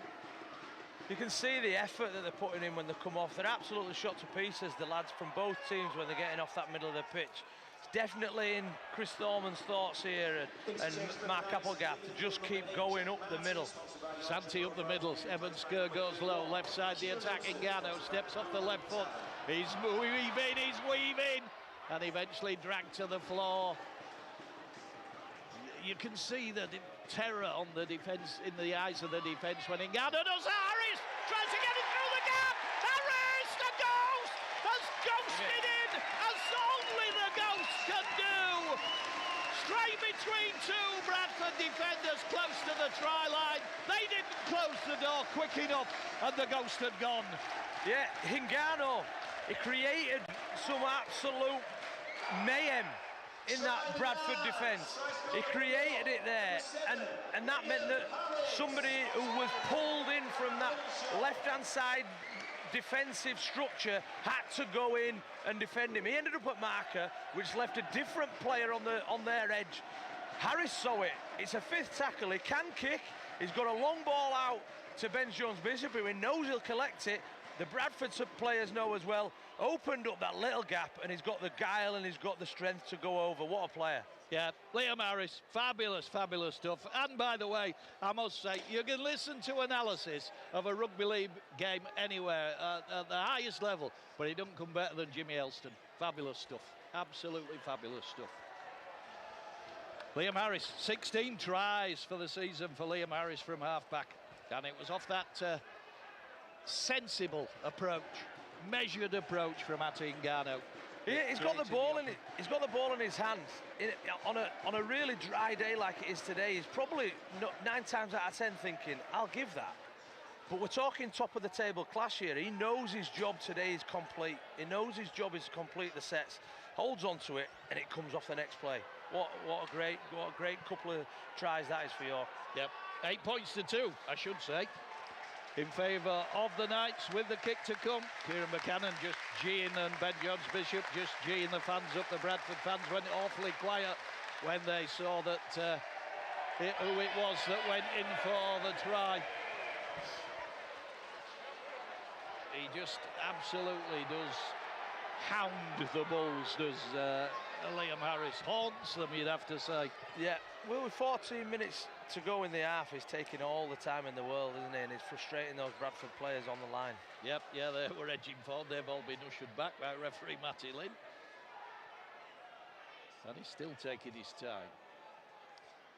You can see the effort that they're putting in when they come off. They're absolutely shot to pieces, the lads from both teams, when they're getting off that middle of the pitch. It's definitely in Chris Thorman's thoughts here and Mark Applegarth to just keep going up the middle. Santi up the middle. Evan Skur goes low. Left side, the attacking Gano steps off the left foot. He's weaving, and eventually dragged to the floor. You can see the terror on the defence, in the eyes of the defence when Ngano does. Harris tries to get it through the gap. Harris, the ghost, has ghosted in as only the ghost can do. Straight between two Bradford defenders close to the try line. They didn't close the door quick enough, and the ghost had gone. Yeah, Hingano, he created some absolute mayhem in that Bradford defence. He created it there, and that meant that somebody who was pulled in from that left-hand side defensive structure had to go in and defend him. He ended up at marker, which left a different player on their edge. Harris saw it. It's a fifth tackle. He can kick. He's got a long ball out to Ben Jones-Bishop, who he knows he'll collect it. The Bradford players know as well. Opened up that little gap, and he's got the guile and he's got the strength to go over. What a player. Yeah, Liam Harris, fabulous stuff. And by the way, I must say, you can listen to analysis of a rugby league game anywhere at the highest level, but he doesn't come better than Jimmy Elston. Fabulous stuff, absolutely fabulous stuff. Liam Harris, 16 tries for the season for Liam Harris from half-back. And it was off that sensible approach, measured approach from Ati Ngano. He's got the ball in it. He's got the ball in his hands. On a really dry day like it is today, he's probably 9 times out of 10 thinking, "I'll give that." But we're talking top of the table clash here. He knows his job today is complete. He knows his job is to complete the sets. Holds on to it, and it comes off the next play. What a great couple of tries that is for York. Yep, 8 points to 2, I should say, in favour of the Knights with the kick to come. Kieran Buchanan just geeing, and Ben Jones-Bishop just geeing the fans up. The Bradford fans went awfully quiet when they saw that who it was that went in for the try. He just absolutely does hound the Bulls, does Liam Harris. Haunts them, you'd have to say. Yeah, well, with 14 minutes to go in the half, he's taking all the time in the world, isn't he? And he's frustrating those Bradford players on the line. Yep, yeah, they were edging forward. They've all been ushered back by referee Matty Lynn. And he's still taking his time.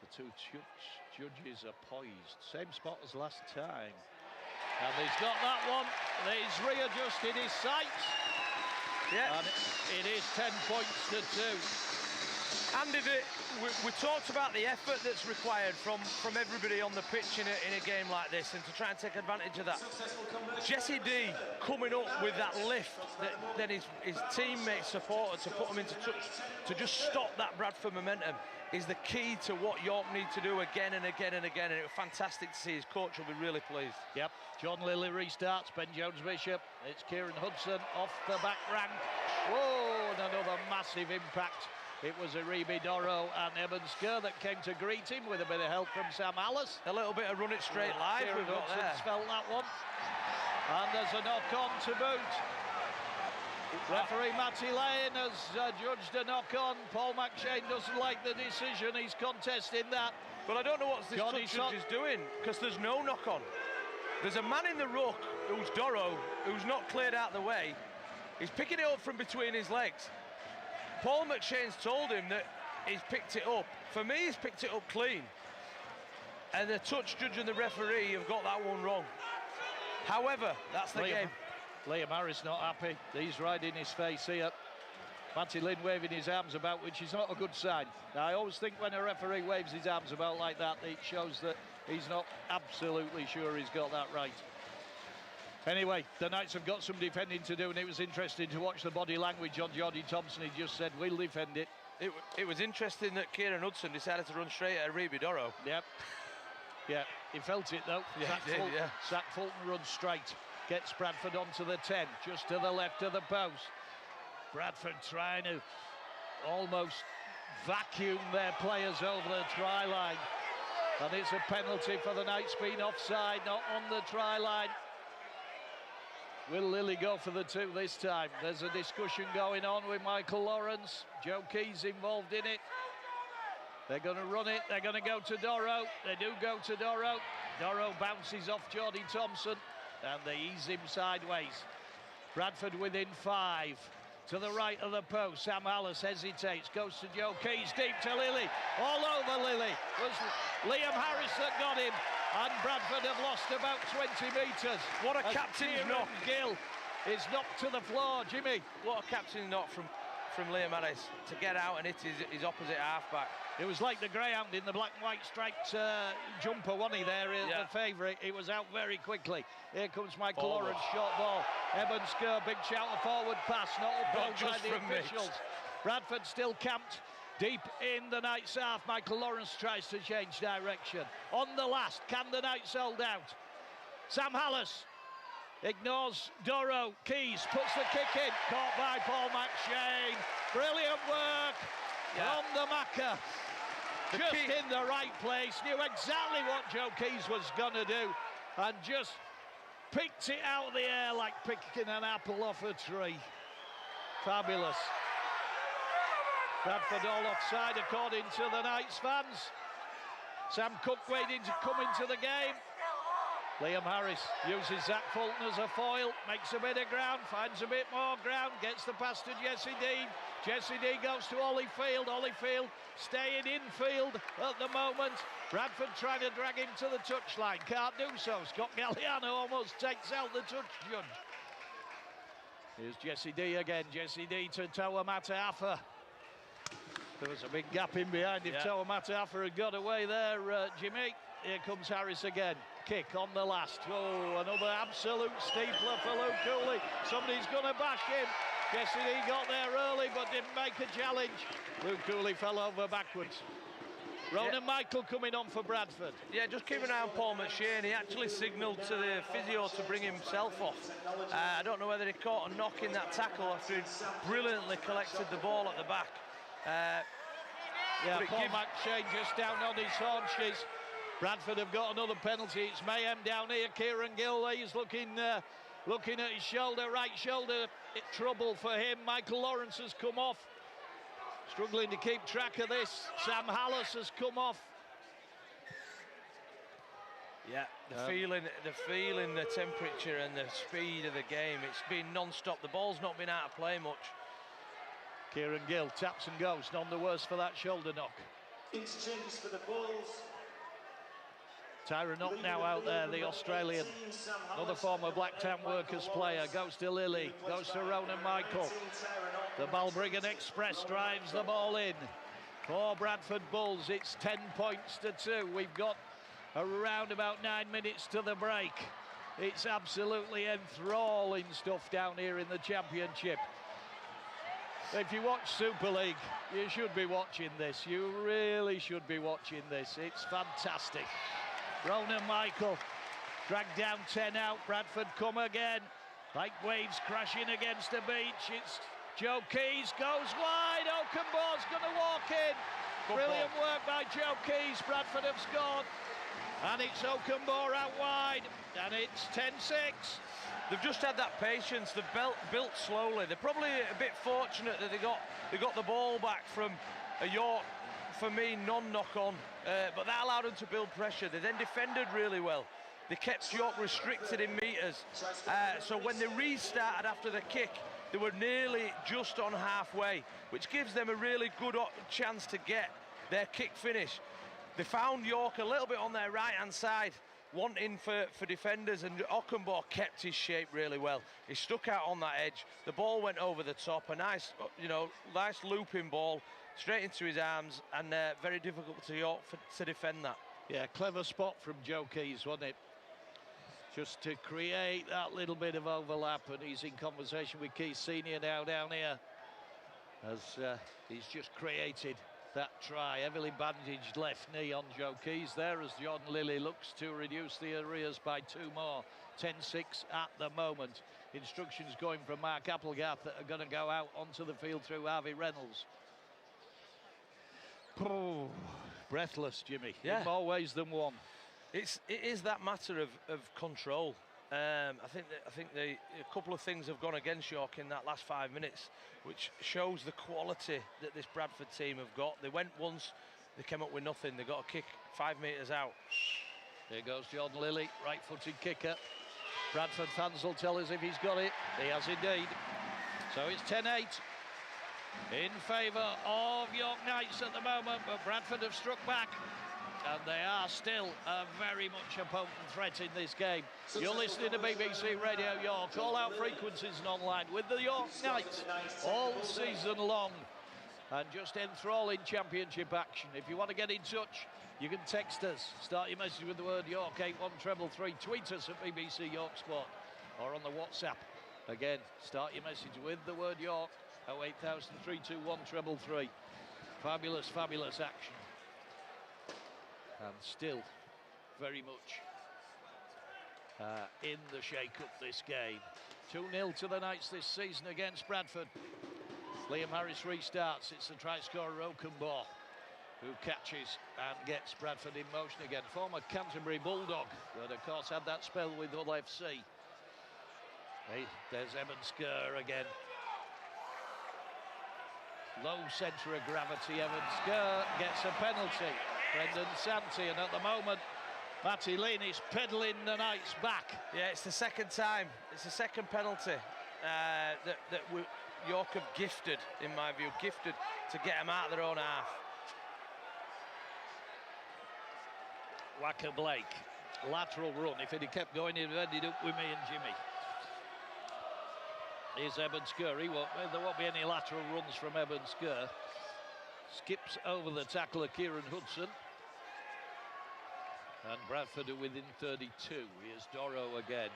The two judges are poised. Same spot as last time. And he's got that one. He's readjusted his sights. Yeah. And it is 10 points to 2. Andy, we talked about the effort that's required from everybody on the pitch in a game like this, and to try and take advantage of that. Jesse D coming up with that lift that his teammates supported to put him into touch, to just stop that Bradford momentum, is the key to what York need to do again and again and again. And it was fantastic to see. His coach will be really pleased. Yep, John Lilly restarts. Ben Jones-Bishop. It's Kieran Hudson off the back rank. Whoa, and another massive impact. It was Aribi Doro and Evan Skur that came to greet him with a bit of help from Sam Alice. A little bit of run it straight live. Kieran Hudson's felt that one. And there's a knock-on to boot. Referee Matty Lane has judged a knock-on. Paul McShane doesn't like the decision. He's contesting that. But I don't know what this judge is doing, because there's no knock-on. There's a man in the ruck, who's Doro, who's not cleared out the way. He's picking it up from between his legs. Paul McShane's told him that he's picked it up. For me, he's picked it up clean. And the touch judge and the referee have got that one wrong. However, that's the game. Liam Harris not happy. He's right in his face here. Matty Lynn waving his arms about, which is not a good sign. Now, I always think when a referee waves his arms about like that, it shows that he's not absolutely sure he's got that right. Anyway, the Knights have got some defending to do, and it was interesting to watch the body language on Jordy Thompson. He just said, we'll defend it. It was interesting that Kieran Hudson decided to run straight at Reeby Doro. Yep. Yeah, he felt it though. Yeah, Zach Fulton runs straight. Gets Bradford onto the 10, just to the left of the post. Bradford trying to almost vacuum their players over the try line. And it's a penalty for the Knights being offside, not on the try line. Will Lilly go for the 2 this time? There's a discussion going on with Michael Lawrence. Joe Key's involved in it. They're going to run it. They're going to go to Doro. They do go to Doro. Doro bounces off Jordy Thompson, and they ease him sideways. Bradford within 5. To the right of the post, Sam Hallis hesitates, goes to Joe Keys, deep to Lilly, all over Lilly. It was Liam Harris that got him, and Bradford have lost about 20 metres. What a captain's knock. Gill is knocked to the floor, Jimmy. What a captain's knock from Liam Harris to get out and hit his opposite halfback. It was like the greyhound in the black and white striped jumper, wasn't he, there, the favourite. He was out very quickly. Here comes Michael Lawrence, short ball. Evans Kerr, big shout, a forward pass, not upheld by the officials. Bradford still camped deep in the Knights' half. Michael Lawrence tries to change direction. On the last, can the Knights hold out? Sam Hallis ignores Doro. Keys puts the kick in, caught by Paul McShane. Brilliant work from the Macca. Just in the right place, knew exactly what Joe Keys was going to do, and just picked it out of the air like picking an apple off a tree. Fabulous. Bradford all offside according to the Knights fans. Sam Cook waiting to come into the game. Liam Harris uses Zach Fulton as a foil, makes a bit of ground, finds a bit more ground, gets the pass to Jesse Dean. Jesse Dean goes to Holyfield. Holyfield staying infield at the moment. Bradford trying to drag him to the touchline, can't do so. Scott Galliano almost takes out the touch judge. Here's Jesse D again. Jesse D to Toa Mataafa. There was a big gap in behind if Toa Mataafa had got away there, Jimmy. Here comes Harris again. Kick on the last. Oh, another absolute steepler for Luke Cooley. Somebody's going to bash him. Jesse D got there early but didn't make a challenge. Luke Cooley fell over backwards. Ronan Michael coming on for Bradford. Yeah, just keep an eye on Paul McShane. He actually signalled to the physio to bring himself off. I don't know whether he caught a knock in that tackle after he brilliantly collected the ball at the back. Paul McShane just down on his haunches. Bradford have got another penalty. It's mayhem down here. Kieran Gill, he's looking at his shoulder, right shoulder. Trouble for him. Michael Lawrence has come off. Struggling to keep track of this. Sam Hallis has come off. Yeah, the feeling, the temperature and the speed of the game. It's been non-stop. The ball's not been out of play much. Kieran Gill taps and goes. None the worse for that shoulder knock. Interchanges for the Bulls. Tyra Knock now out there, the Australian. Another former Blacktown Workers player. Goes to Lilly, goes to Ronan Michael. The Balbriggan Express drives the ball in. For Bradford Bulls, it's 10 points to 2. We've got around about 9 minutes to the break. It's absolutely enthralling stuff down here in the Championship. If you watch Super League, you should be watching this. You really should be watching this. It's fantastic. Ronan Michael dragged down 10 out. Bradford come again. Like waves crashing against the beach. It's Joe Keys goes wide. Oakenbore's going to walk in. Brilliant work by Joe Keys. Bradford have scored. And it's Oakenbore out wide. And it's 10-6. They've just had that patience. They've built slowly. They're probably a bit fortunate that they got the ball back from a York, for me, non-knock on. But that allowed them to build pressure. They then defended really well. They kept York restricted in metres. So when they restarted after the kick, they were nearly just on halfway, which gives them a really good chance to get their kick finish. They found York a little bit on their right-hand side. wanting for defenders, and Ockenbaugh kept his shape really well. He stuck out on that edge. The ball went over the top. A nice, nice looping ball straight into his arms, and very difficult to York to defend that. Yeah, clever spot from Joe Keys, wasn't it? Just to create that little bit of overlap, and he's in conversation with Keys Senior now down here, as he's just created that try. Heavily bandaged left knee on Joe Keys there, as Jordan Lilly looks to reduce the arrears by 2 more. 10-6 at the moment. Instructions going from Mark Applegarth that are going to go out onto the field through Harvey Reynolds. Oh, breathless, Jimmy, in more ways than one. It is that matter of control. I think a couple of things have gone against York in that last 5 minutes, which shows the quality that this Bradford team have got. They went once, they came up with nothing. They got a kick 5 metres out. Here goes Jordan Lilly, right-footed kicker. Bradford fans will tell us if he's got it. He has indeed. So it's 10-8 in favour of York Knights at the moment, but Bradford have struck back, and they are still a very much a potent threat in this game. You're listening to BBC Radio York, all-out frequencies and online with the York Knights all season long, and just enthralling championship action. If you want to get in touch, you can text us. Start your message with the word York, 81333. Tweet us at BBC York Sport, or on the WhatsApp. Again, start your message with the word York, 0800321 Fabulous, fabulous action. And still very much in the shake-up this game. 2-0 to the Knights this season against Bradford. Liam Harris restarts. It's the try scorer Ockenbaugh who catches and gets Bradford in motion again. Former Canterbury Bulldog, but of course had that spell with Hull FC. Hey, there's Evan Skur again. Low centre of gravity, Evan Skur gets a penalty. Brendan Santi, and at the moment, Matty Lynn is pedalling the Knights back. Yeah, it's the second time. It's the second penalty that York have gifted, in my view, gifted to get them out of their own half. Wacker Blake, lateral run. If it had kept going, it would have ended up with me and Jimmy. Here's Evan Skur. There won't be any lateral runs from Evan Skur. Skips over the tackler, Kieran Hudson. And Bradford are within 32. Here's Doro again.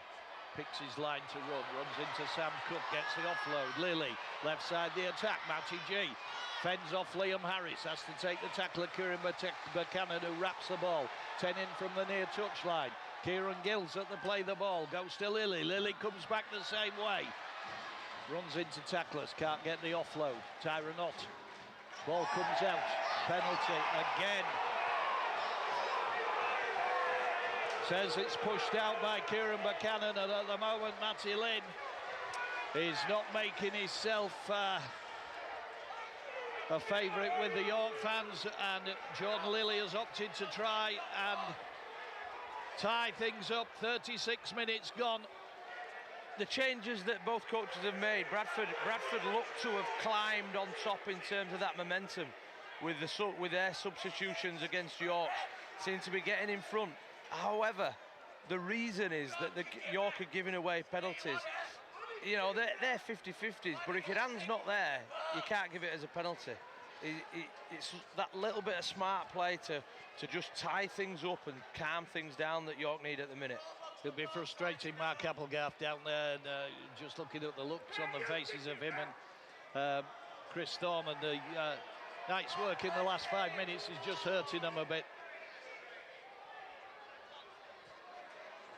Picks his line to run, runs into Sam Cook, gets the offload. Lilly, left side the attack, Matty G. Fends off Liam Harris, has to take the tackler, Kieran Buchanan, who wraps the ball. 10 in from the near touchline. Kieran Gills at the play the ball, goes to Lilly. Lilly comes back the same way. Runs into tacklers, can't get the offload. Tyron Ott. Ball comes out, penalty again. Says it's pushed out by Kieran Buchanan, and at the moment Matty Lynn is not making himself a favourite with the York fans, and Jordan Lilly has opted to try and tie things up. 36 minutes gone. The changes that both coaches have made, Bradford look to have climbed on top in terms of that momentum with their substitutions against York. Seem to be getting in front. However, the reason is that York are giving away penalties. You know, they're 50-50s, but if your hand's not there, you can't give it as a penalty. It's that little bit of smart play to just tie things up and calm things down that York need at the minute. It'll be frustrating, Mark Applegarth down there, and just looking at the looks on the faces of him and Chris Thorne, and the Knights' work in the last 5 minutes is just hurting them a bit.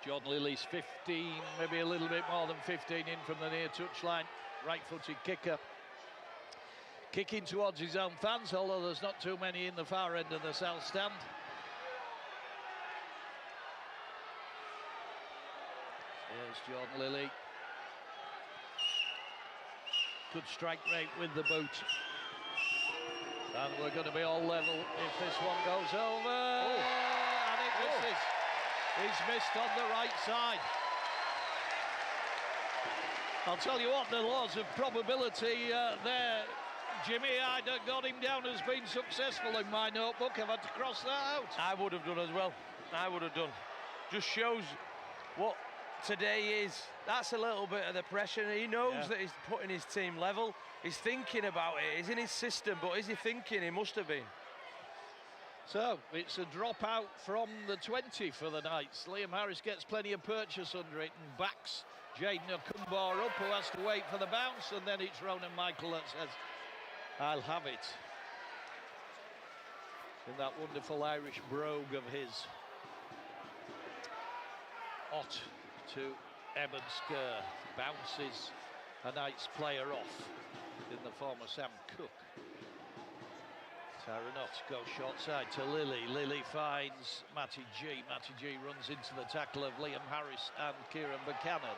Jordan Lilly's 15, maybe a little bit more than 15 in from the near touchline. Right-footed kicker. Kicking towards his own fans, although there's not too many in the far end of the south stand. Here's Jordan Lilly. Good strike rate with the boot. And we're going to be all level if this one goes over. Oh. And it misses. He's missed on the right side. I'll tell you what, the laws of probability there, Jimmy, I'd have got him down as being successful in my notebook. I've had to cross that out. I would have done as well. I would have done. just shows what today is. That's a little bit of the pressure. He knows that he's putting his team level. He's thinking about it. He's in his system, but is he thinking? He must have been. So it's a dropout from the 20 for the Knights. Liam Harris gets plenty of purchase under it and backs Jaden Akumbar up, who has to wait for the bounce, and then it's Ronan Michael that says, I'll have it. In that wonderful Irish brogue of his. Ott to Eben Skur, bounces a Knights player off in the form of Sam Cook. Tyron Ott goes short side to Lilly. Lilly finds Matty G. Matty G runs into the tackle of Liam Harris and Kieran Buchanan.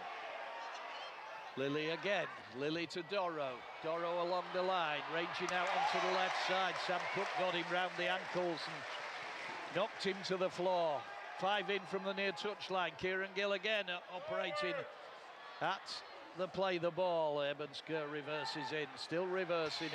Lilly again. Lilly to Doro. Doro along the line, ranging out onto the left side. Sam Cook got him round the ankles and knocked him to the floor. 5 in from the near touchline. Kieran Gill again operating at the play the ball. Eben Skur reverses in, still reversing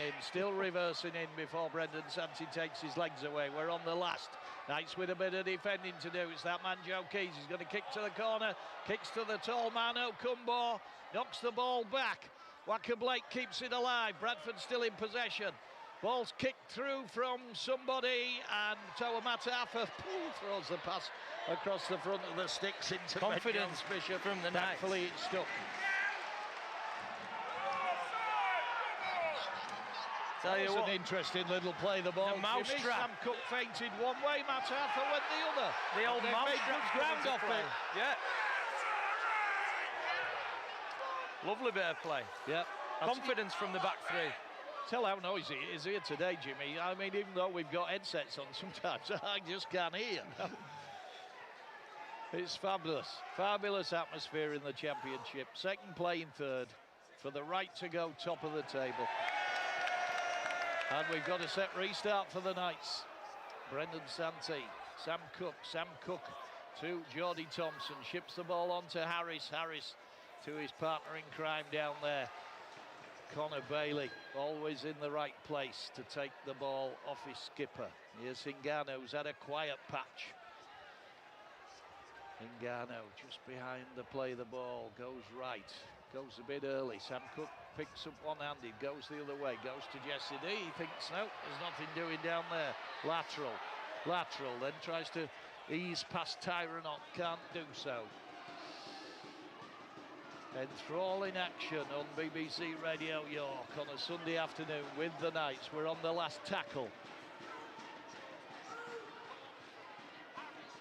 in before Brendan Santi takes his legs away. We're on the last. Knights with a bit of defending to do. It's that man Joe Keys. He's going to kick to the corner, kicks to the tall man Okumbar, knocks the ball back. Wacker Blake keeps it alive. Bradford still in possession. Ball's kicked through from somebody, and Toa Mataafa throws the pass across the front of the sticks into Confidence Bishop from the Knights. Thankfully it stuck. Tell you That was what, an interesting little play, the ball. The mousetrap. Sam Cook fainted one way, Mataafa went the other. the old They made good mousetrap ground off it. Yeah. Lovely bit of play. Yeah. Confidence from the back three. Tell how noisy it is here today, Jimmy. I mean, even though we've got headsets on sometimes, I just can't hear. It's fabulous. Fabulous atmosphere in the championship. Second playing third for the right to go top of the table. And we've got a set restart for the Knights. Brendan Santi, Sam Cook to Geordie Thompson, ships the ball on to Harris. Harris to his partner in crime down there, Connor Bailey, always in the right place to take the ball off his skipper. Here's Hingano, who's had a quiet patch. Hingano just behind the play, the ball goes right, goes a bit early. Sam Cook picks up one-handed, goes the other way, goes to Jesse D. He thinks, no, there's nothing doing down there. Lateral, then tries to ease past Tyron Ott, can't do so. Enthralling action on BBC Radio York on a Sunday afternoon with the Knights. We're on the last tackle.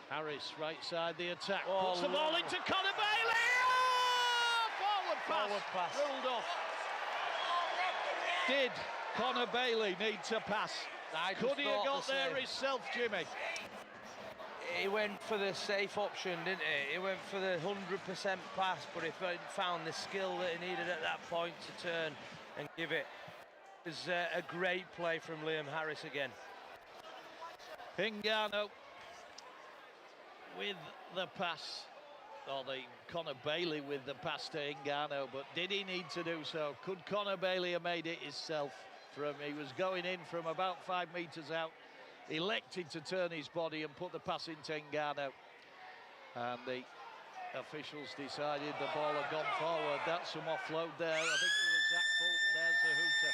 Harris, right side the attack, puts the ball into Connor Bailey! Oh! Forward pass, ruled off. Did Connor Bailey need to pass? Could he have got there himself, Jimmy? He went for the safe option, didn't he? He went for the 100% pass, but he found the skill that he needed at that point to turn and give it. It was a great play from Liam Harris again. Hingano with the pass, or the Connor Bailey with the pass to Hingano, but did he need to do so? Could Connor Bailey have made it himself? He was going in from about 5 metres out, elected to turn his body and put the pass into Hingano, and the officials decided the ball had gone forward. That's some offload there. I think it was Zach Fulton. There's the hooter.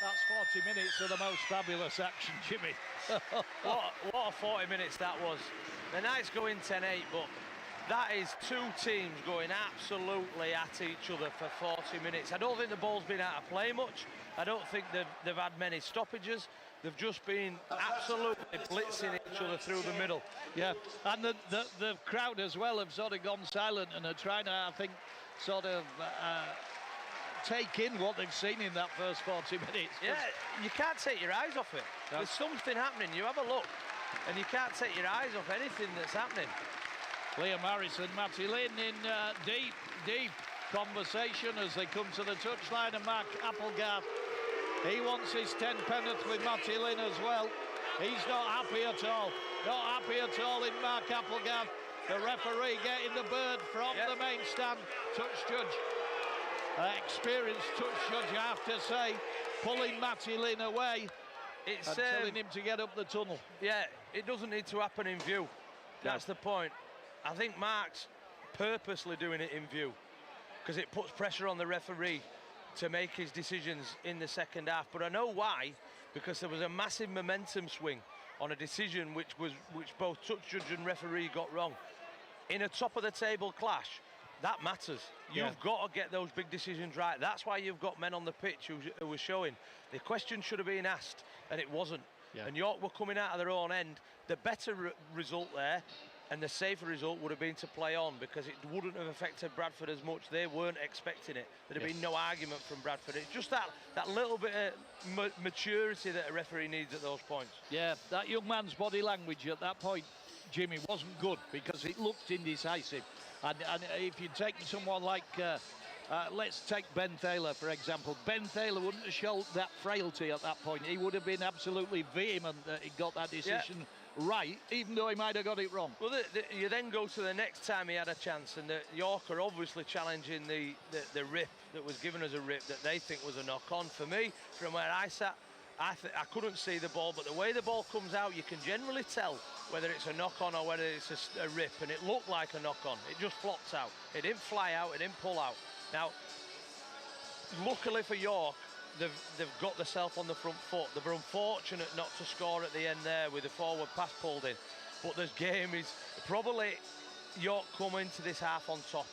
That's 40 minutes of the most fabulous action, Jimmy. What a 40 minutes that was. The Knights go in 10-8, but that is two teams going absolutely at each other for 40 minutes. I don't think the ball's been out of play much. I don't think they've had many stoppages. They've just been absolutely blitzing each other through the middle. Yeah, and the crowd as well have sort of gone silent and are trying to, I think, sort of take in what they've seen in that first 40 minutes. Yeah, you can't take your eyes off it. No. There's something happening. You have a look, and you can't take your eyes off anything that's happening. Liam Harris and Matty Lynn in deep conversation as they come to the touchline, and Mark Applegarth, he wants his 10 penneth with Matty Lynn as well. He's not happy at all. Not happy at all in Mark Applegarth. The referee getting the bird from the main stand. Touch judge. Experienced touch judge, I have to say, pulling Matty Lynn away. It's telling him to get up the tunnel. Yeah, it doesn't need to happen in view. That's the point. I think Mark's purposely doing it in view because it puts pressure on the referee to make his decisions in the second half. But I know why, because there was a massive momentum swing on a decision which both touch judge and referee got wrong. In a top of the table clash, that matters. You've got to get those big decisions right. That's why you've got men on the pitch who were showing. The question should have been asked, and it wasn't. Yeah. And York were coming out of their own end. The better result there, and the safer result would have been to play on, because it wouldn't have affected Bradford as much. They weren't expecting it. There'd have been no argument from Bradford. It's just that little bit of maturity that a referee needs at those points. Yeah, that young man's body language at that point, Jimmy, wasn't good because it looked indecisive. And if you take someone like, let's take Ben Thaler, for example. Ben Thaler wouldn't have showed that frailty at that point. He would have been absolutely vehement that he got that decision right, even though he might have got it wrong. Well, you then go to the next time he had a chance, and York are obviously challenging the rip that was given as a rip that they think was a knock-on. For me, from where I sat, I couldn't see the ball, but the way the ball comes out, you can generally tell whether it's a knock-on or whether it's a rip, and it looked like a knock-on. It just flopped out. It didn't fly out, it didn't pull out. Now, luckily for York, they've got themselves on the front foot. They were unfortunate not to score at the end there with the forward pass pulled in. But this game is probably York come into this half on top,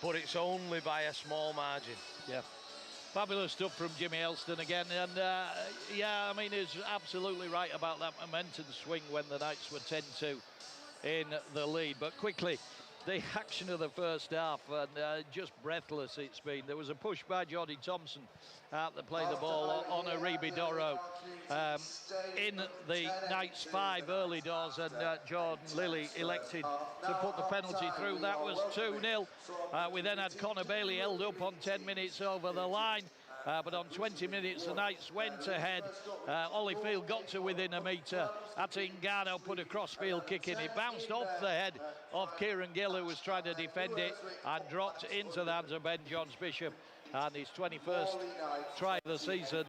but it's only by a small margin. Yeah. Fabulous stuff from Jimmy Elston again. And yeah, I mean, he's absolutely right about that momentum swing when the Knights were 10-2 in the lead. But quickly, the action of the first half, and just breathless it's been. There was a push by Jordy Thompson that played the ball on Aribi Doro in the Knights 5 early doors, and Jordan Lilly elected to put the penalty through. That was 2-0. We then had Connor Bailey held up on 10 minutes over the line. But on 20 minutes, the Knights went ahead. Holyfield got to within a metre. Atingano put a crossfield kick in. It bounced off the head of Kieran Gill, who was trying to defend it, and dropped into the hands of Ben Johns-Bishop. And his 21st try of the season.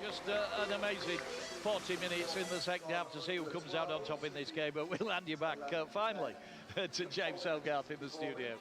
Just an amazing 40 minutes in the second half to see who comes out on top in this game. But we'll hand you back finally to James Applegarth in the studio.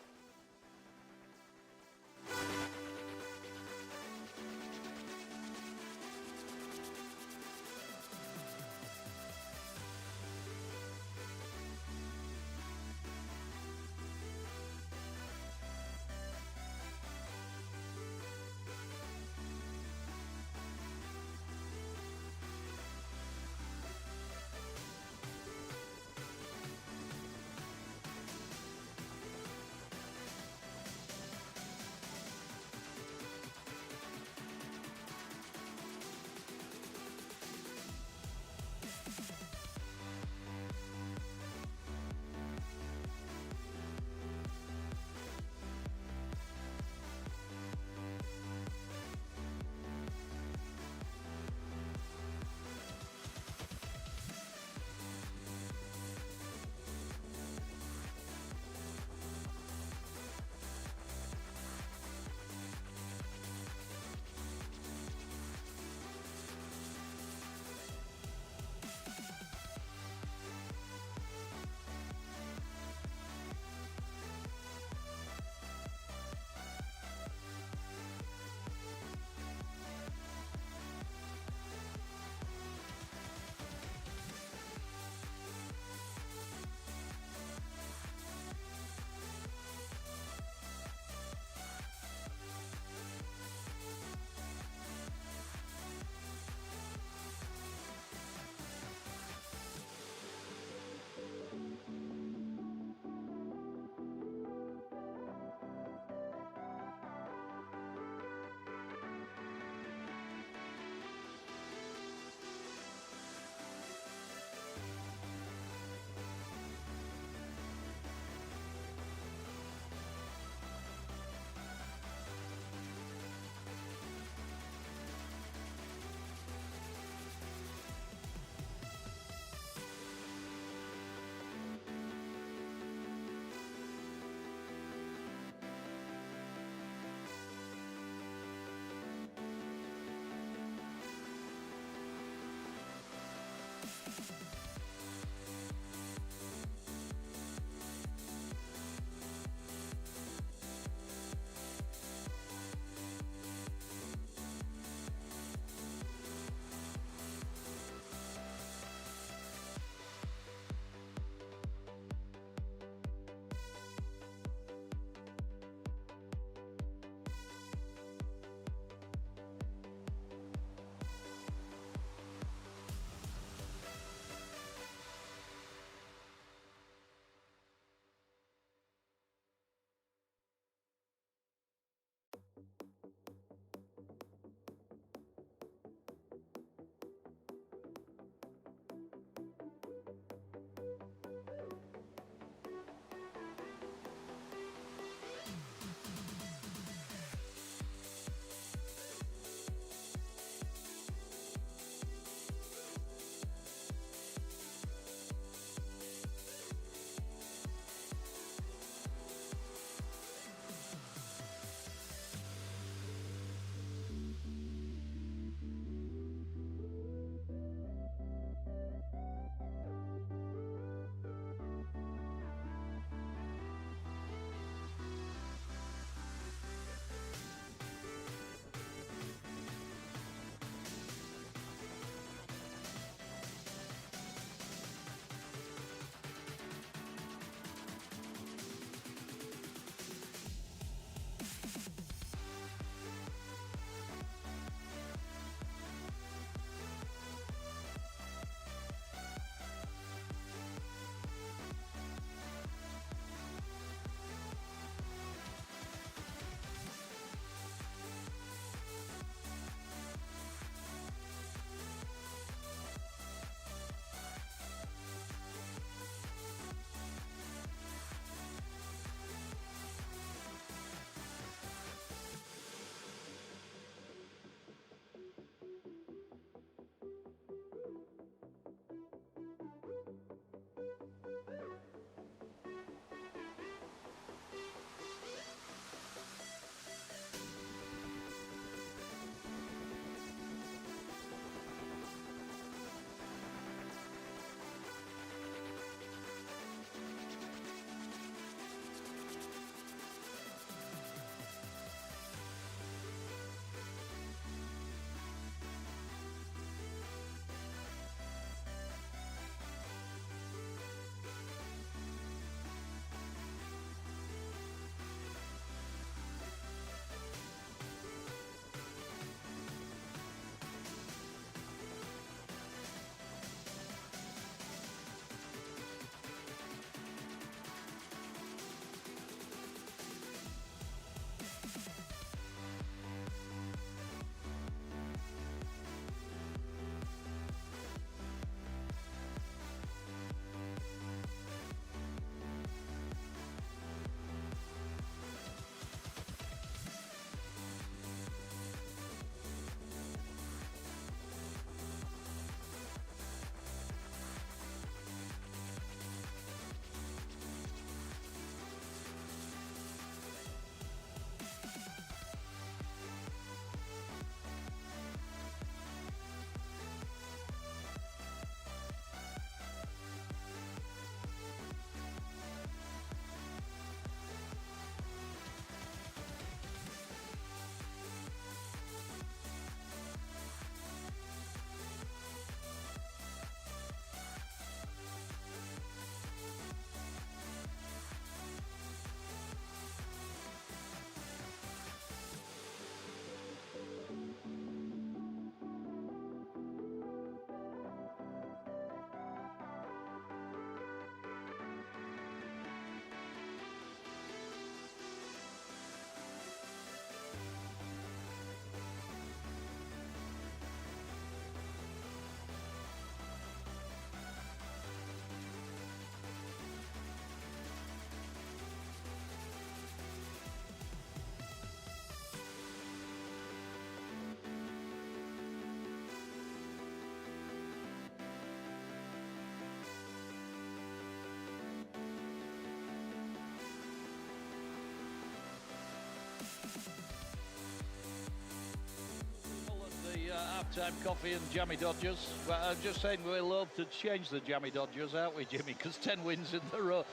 half-time coffee and jammy Dodgers. Well, I'm just saying we'll love to change the jammy Dodgers, aren't we, Jimmy? Because 10 wins in a row.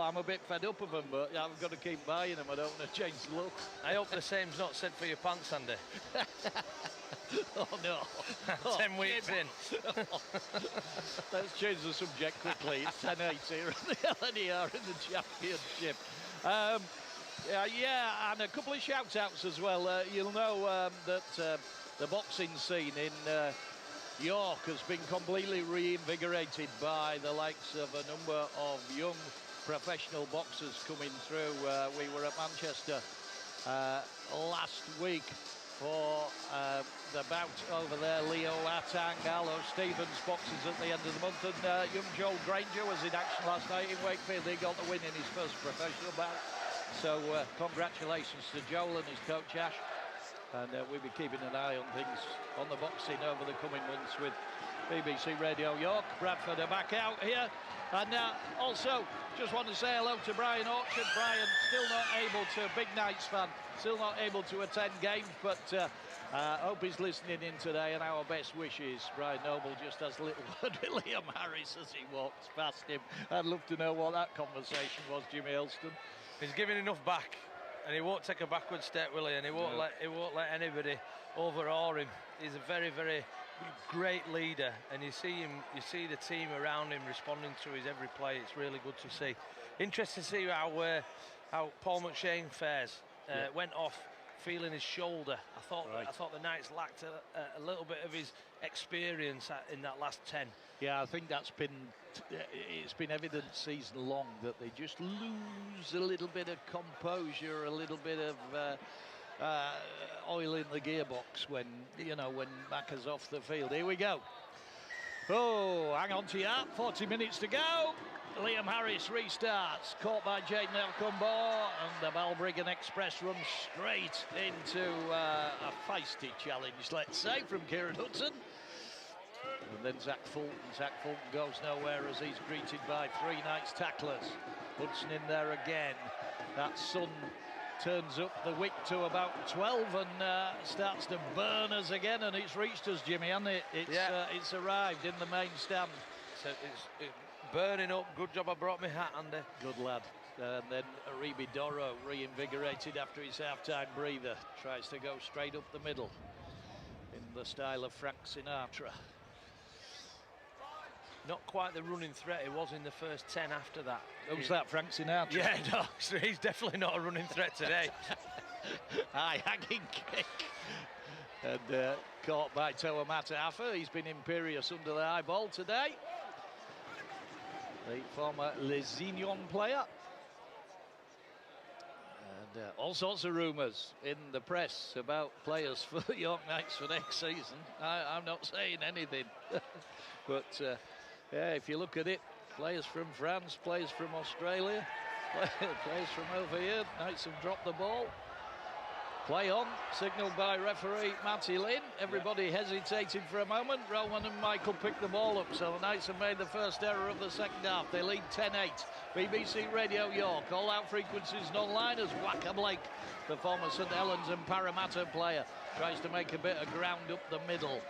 I'm a bit fed up of them, but I've got to keep buying them. I don't want to change the look. I hope the same's not said for your pants, Andy. Oh, no. 10 weeks in. Let's change the subject quickly. It's 10-8 here at the LNER in the Championship. Yeah, and a couple of shout-outs as well. You'll know that the boxing scene in York has been completely reinvigorated by the likes of a number of young professional boxers coming through. We were at Manchester last week for the bout over there. Leo Atang, Arlo Stevens boxes at the end of the month, and young Joel Granger was in action last night in Wakefield. He got the win in his first professional bout. So congratulations to Joel and his coach Ash, and we'll be keeping an eye on things on the boxing over the coming months with BBC Radio York. Bradford are back out here, and also just want to say hello to Brian Orchard. Brian still not able to, big Knights fan, still not able to attend games, but hope he's listening in today, and our best wishes. Brian Noble just has a little word with Liam Harris as he walks past him. I'd love to know what that conversation was, Jimmy Elston. He's giving enough back, and he won't take a backward step, will he? And he won't let anybody overawe him. He's a very, very great leader, and you see the team around him responding to his every play. It's really good to see. Interesting to see how Paul McShane fares. Went off feeling his shoulder. I thought the Knights lacked a little bit of his experience in that last 10. Yeah, I think it's been evident season long that they just lose a little bit of composure, a little bit of oil in the gearbox when Macca's off the field. Here we go. Oh, hang on to that. 40 minutes to go. Liam Harris restarts, caught by Jaden Elcombo, and the Balbriggan Express runs straight into a feisty challenge, let's say, from Kieran Hudson. And then Zach Fulton. Zach Fulton goes nowhere as he's greeted by three Knights tacklers. Hudson in there again. That sun turns up the wick to about 12 and starts to burn us again, and it's reached us, Jimmy, hasn't it? It's arrived in the main stand. So it's burning up. Good job I brought my hat, Andy. Good lad. And then Aribi Doro, reinvigorated after his half-time breather, tries to go straight up the middle in the style of Frank Sinatra. Not quite the running threat it was in the first 10 after that. Who's that, Frank Sinatra? Yeah, no, he's definitely not a running threat today. High hanging kick. And caught by Toa Mataafa. He's been imperious under the high ball today. The former Lesignan player. And all sorts of rumours in the press about players for the York Knights for next season. I'm not saying anything. But yeah, if you look at it, players from France, players from Australia, players from over here. Knights have dropped the ball. Play on, signalled by referee Matty Lynn. Everybody hesitated for a moment. Rowan and Michael picked the ball up, so the Knights have made the first error of the second half. They lead 10-8. BBC Radio York, all-out frequencies and online as Waka Blake, the former St Helens and Parramatta player, tries to make a bit of ground up the middle.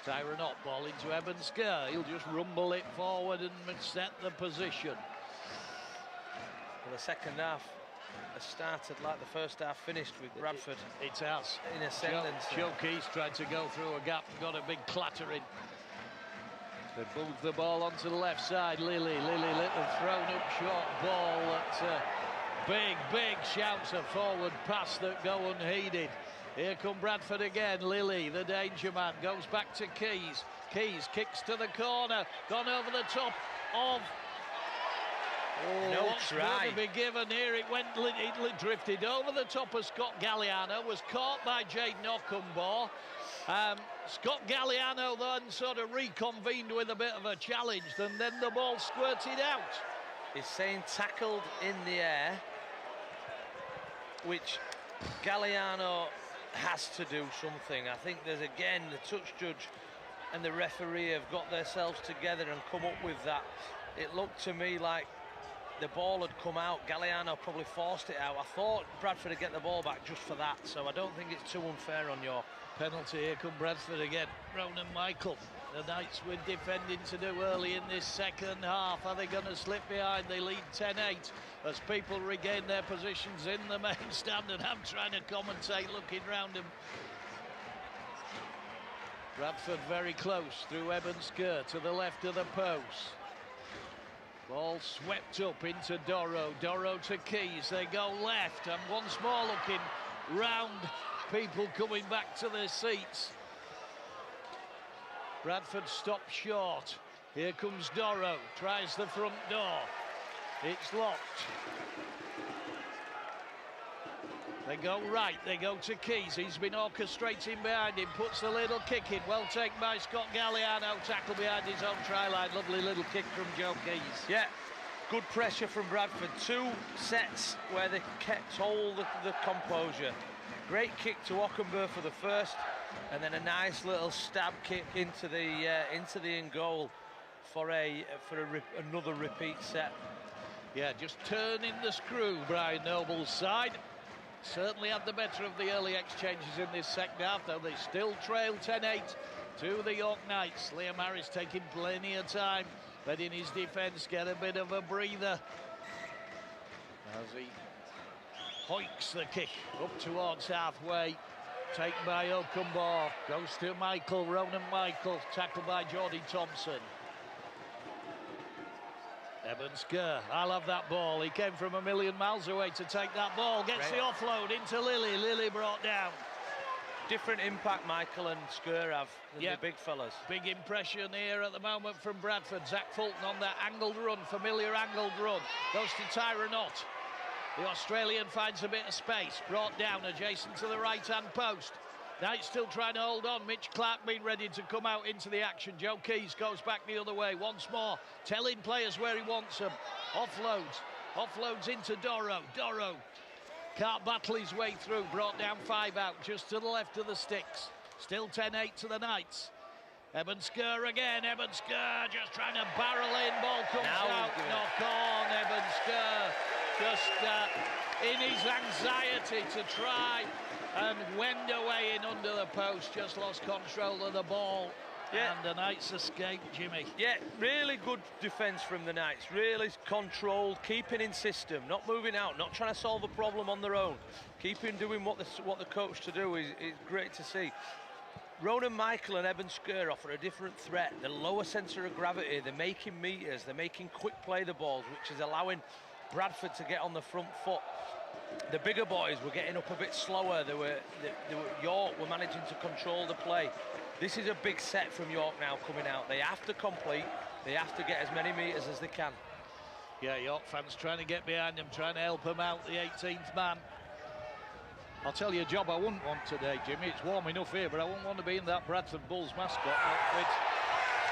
Tyron Ott ball into Eben Sker. He'll just rumble it forward and set the position. Well, the second half has started like the first half finished with Bradford. It has. In a sentence. Joe Keys tried to go through a gap and got a big clattering. They moved the ball onto the left side. Lily little thrown up short ball. That's big shouts of forward pass that go unheeded. Here come Bradford again. Lilly, the danger man, goes back to Keys. Keys kicks to the corner, gone over the top of. No what's try. going to be given here? It drifted over the top of Scott Galliano, was caught by Jaden Okumbo. Scott Galliano then sort of reconvened with a bit of a challenge, and then the ball squirted out. He's saying tackled in the air, which Galliano has to do something. I think there's again the touch judge and the referee have got themselves together and come up with that. It looked to me like the ball had come out. Galliano probably forced it out. I thought Bradford would get the ball back just for that, so I don't think it's too unfair on York. penalty. Here come Bradford again. Ronan Michael. The Knights were defending to do early in this second half. Are they going to slip behind? They lead 10-8 as people regain their positions in the main stand, and I'm trying to commentate looking round them. Bradford very close through Eben-Sker to the left of the post. Ball swept up into Doro. Doro to Keys. They go left, and once more looking round, people coming back to their seats. Bradford stopped short. Here comes Doro. Tries the front door. It's locked. They go right, they go to Keys. He's been orchestrating behind him, puts the little kick in. Well taken by Scott Galliano. Tackle behind his own try line. Lovely little kick from Joe Keys. Yeah, good pressure from Bradford. 2 sets where they kept all the composure. Great kick to Ockenberg for the first, and then a nice little stab kick into the in goal for another repeat set. Yeah, just turning the screw, Brian Noble's side. Certainly had the better of the early exchanges in this second half, though they still trail 10-8 to the York Knights. Liam Harris taking plenty of time, letting his defence get a bit of a breather as he hoiks the kick up towards halfway. Taken by Okunbor, goes to Michael, Ronan Michael, tackled by Jordy Thompson. Eben-Sker, I'll have that ball. He came from a million miles away to take that ball. Gets the offload into Lilly. Lilly brought down. Different impact Michael and Sker have than the big fellas. Big impression here at the moment from Bradford. Zach Fulton on that angled run, familiar angled run. Goes to Tyron Ott. The Australian finds a bit of space. Brought down adjacent to the right-hand post. Knights still trying to hold on. Mitch Clark being ready to come out into the action. Joe Keys goes back the other way once more, telling players where he wants them. Offloads into Doro. Doro can't battle his way through. Brought down 5 out, just to the left of the sticks. Still 10-8 to the Knights. Eben-Sker again. Eben-Sker just trying to barrel in. Ball comes out. Knock on. Eben-Sker just in his anxiety to try and wend away in under the post, just lost control of the ball. Yeah. And the Knights escaped, Jimmy. Yeah, really good defence from the Knights. Really controlled, keeping in system, not moving out, not trying to solve a problem on their own. Keeping doing what the coach to do is great to see. Ronan Michael and Eben-Sker offer a different threat. The lower centre of gravity, they're making meters, they're making quick play the balls, which is allowing Bradford to get on the front foot. The bigger boys were getting up a bit slower. York were managing to control the play. This is a big set from York now coming out. They have to complete. They have to get as many metres as they can. Yeah, York fans trying to get behind him, trying to help him out, the 18th man. I'll tell you a job I wouldn't want today, Jimmy. It's warm enough here, but I wouldn't want to be in that Bradford Bulls mascot outfit.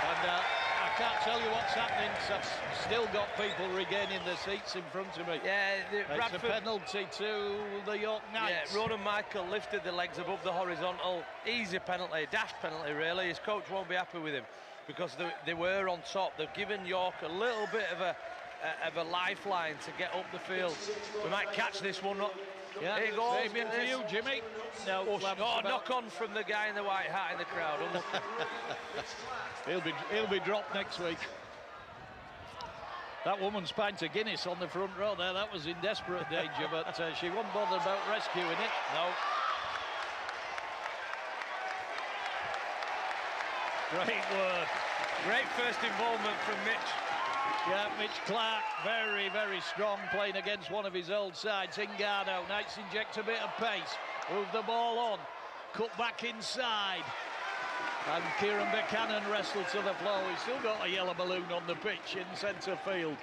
And I can't tell you what's happening, because I've still got people regaining their seats in front of me. Yeah, it's a penalty to the York Knights. Yeah, Ronan Michael lifted the legs above the horizontal. Easy penalty, dash penalty really. His coach won't be happy with him because they were on top. They've given York a little bit of a lifeline to get up the field. We might catch this one. Yeah, here goes. Same for you, Jimmy. No, knock on from the guy in the white hat in the crowd. He'll be dropped next week. That woman's pint of Guinness on the front row there, that was in desperate danger, but she wasn't bothered about rescuing it. No. Great work. Great first involvement from Mitch. Yeah, Mitch Clark, very, very strong, playing against one of his old sides, Ingano. Knights inject a bit of pace, move the ball on, cut back inside. And Kieran Buchanan wrestled to the floor. He's still got a yellow balloon on the pitch in centre field.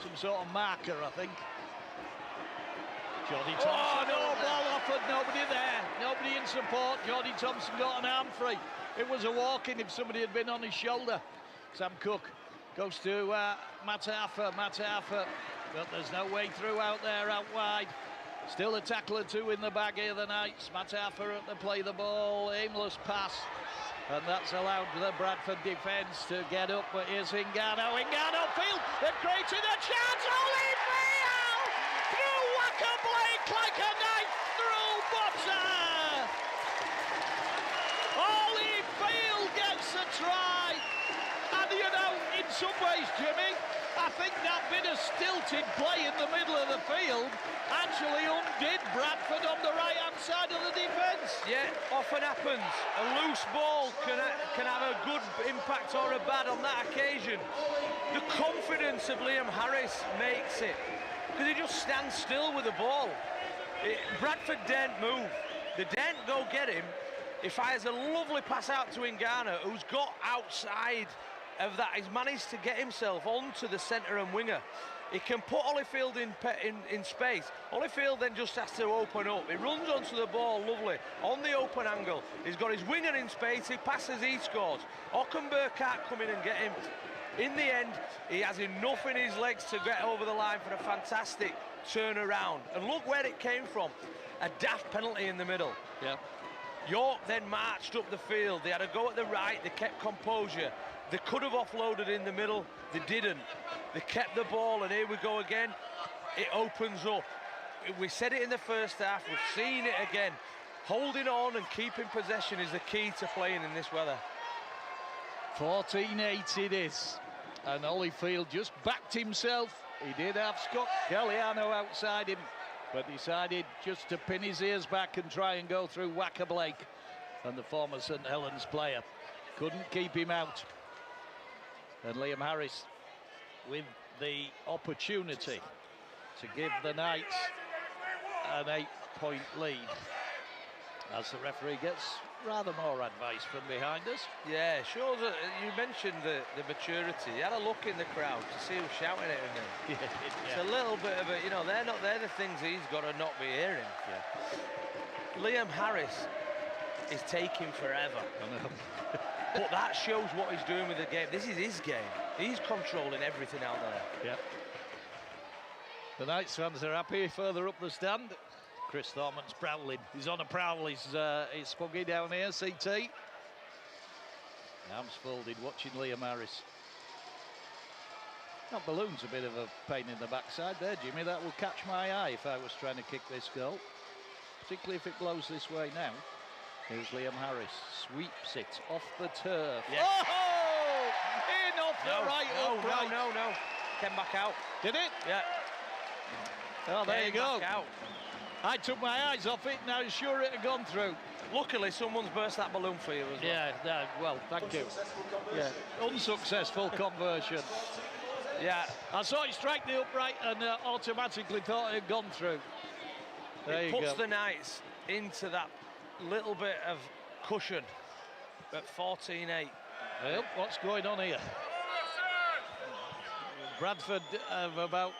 Some sort of marker, I think. Jordy Thompson. Oh, no, ball offered, nobody there. Nobody in support. Jordy Thompson got an arm free. It was a walk-in if somebody had been on his shoulder. Sam Cook goes to Matt Arthur, but there's no way through out there, out wide. Still a tackle or two in the bag here, the Knights. Matt Arthur at the play the ball, aimless pass. And that's allowed the Bradford defence to get up, but here's Ingano. Ingano field, they've created a chance. Holyfield through Waka Blake like a knife through butter. some ways, Jimmy, I think that bit of stilted play in the middle of the field actually undid Bradford on the right-hand side of the defence. Yeah, often happens. A loose ball can have a good impact or a bad on that occasion. The confidence of Liam Harris makes it, because he just stands still with the ball. Bradford daren't move. They daren't go get him. He fires a lovely pass out to Ngana, who's got outside of that. He's managed to get himself onto the centre and winger. He can put Holyfield in space. Holyfield then just has to open up. He runs onto the ball, lovely, on the open angle. He's got his winger in space, he passes, he scores. Ockenberg can't come in and get him. In the end, he has enough in his legs to get over the line for a fantastic turnaround. And look where it came from. A daft penalty in the middle. Yeah. York then marched up the field. They had a go at the right, they kept composure. They could have offloaded in the middle, they didn't. They kept the ball, and here we go again. It opens up. We said it in the first half, we've seen it again. Holding on and keeping possession is the key to playing in this weather. 14-8 it is. And Holyfield just backed himself. He did have Scott Galliano outside him, but decided just to pin his ears back and try and go through Wacker Blake. And the former St Helens player couldn't keep him out. And Liam Harris with the opportunity to give the Knights an 8-point lead, as the referee gets rather more advice from behind us. Yeah, shows that you mentioned the maturity. He had a look in the crowd to see who's shouting at him. Yeah, It's a little bit of a, you know, they're the things he's got to not be hearing. Yeah. Liam Harris is taking forever. But that shows what he's doing with the game. This is his game. He's controlling everything out there. Yep. The Knights fans are happy further up the stand. Chris Thorman's prowling. He's on a prowl. He's spuggy down here, CT. Arms folded, watching Liam Harris. That balloon's a bit of a pain in the backside there, Jimmy. That will catch my eye if I was trying to kick this goal. Particularly if it blows this way now. Here's Liam Harris, sweeps it off the turf. Yes. Oh! In off the right upright. No. Came back out. Did it? Yeah. Oh, there you go. Back out. I took my eyes off it and I was sure it had gone through. Luckily, someone's burst that balloon for you as well. Yeah, well, thank you. Yeah, unsuccessful conversion. Yeah. I saw it strike the upright and automatically thought it had gone through. There you go. It puts the Knights into that little bit of cushion at 14-8. Well, what's going on here? Bradford have about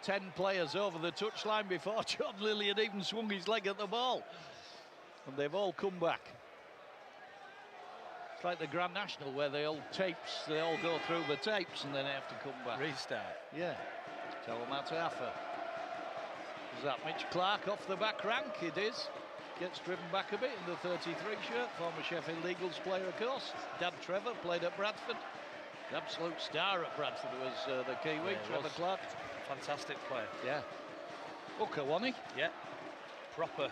10 players over the touchline before John Lilly had even swung his leg at the ball. And they've all come back. It's like the Grand National where they all go through the tapes and then they have to come back. Restart. Yeah. Tawamata Afa. Is that Mitch Clark off the back rank? It is. Gets driven back a bit in the 33 shirt. Former Sheffield Eagles player, of course. Dad Trevor played at Bradford. The absolute star at Bradford was the Kiwi, Trevor Clark. Fantastic player. Yeah. Hooker, wasn't he? Yeah. Proper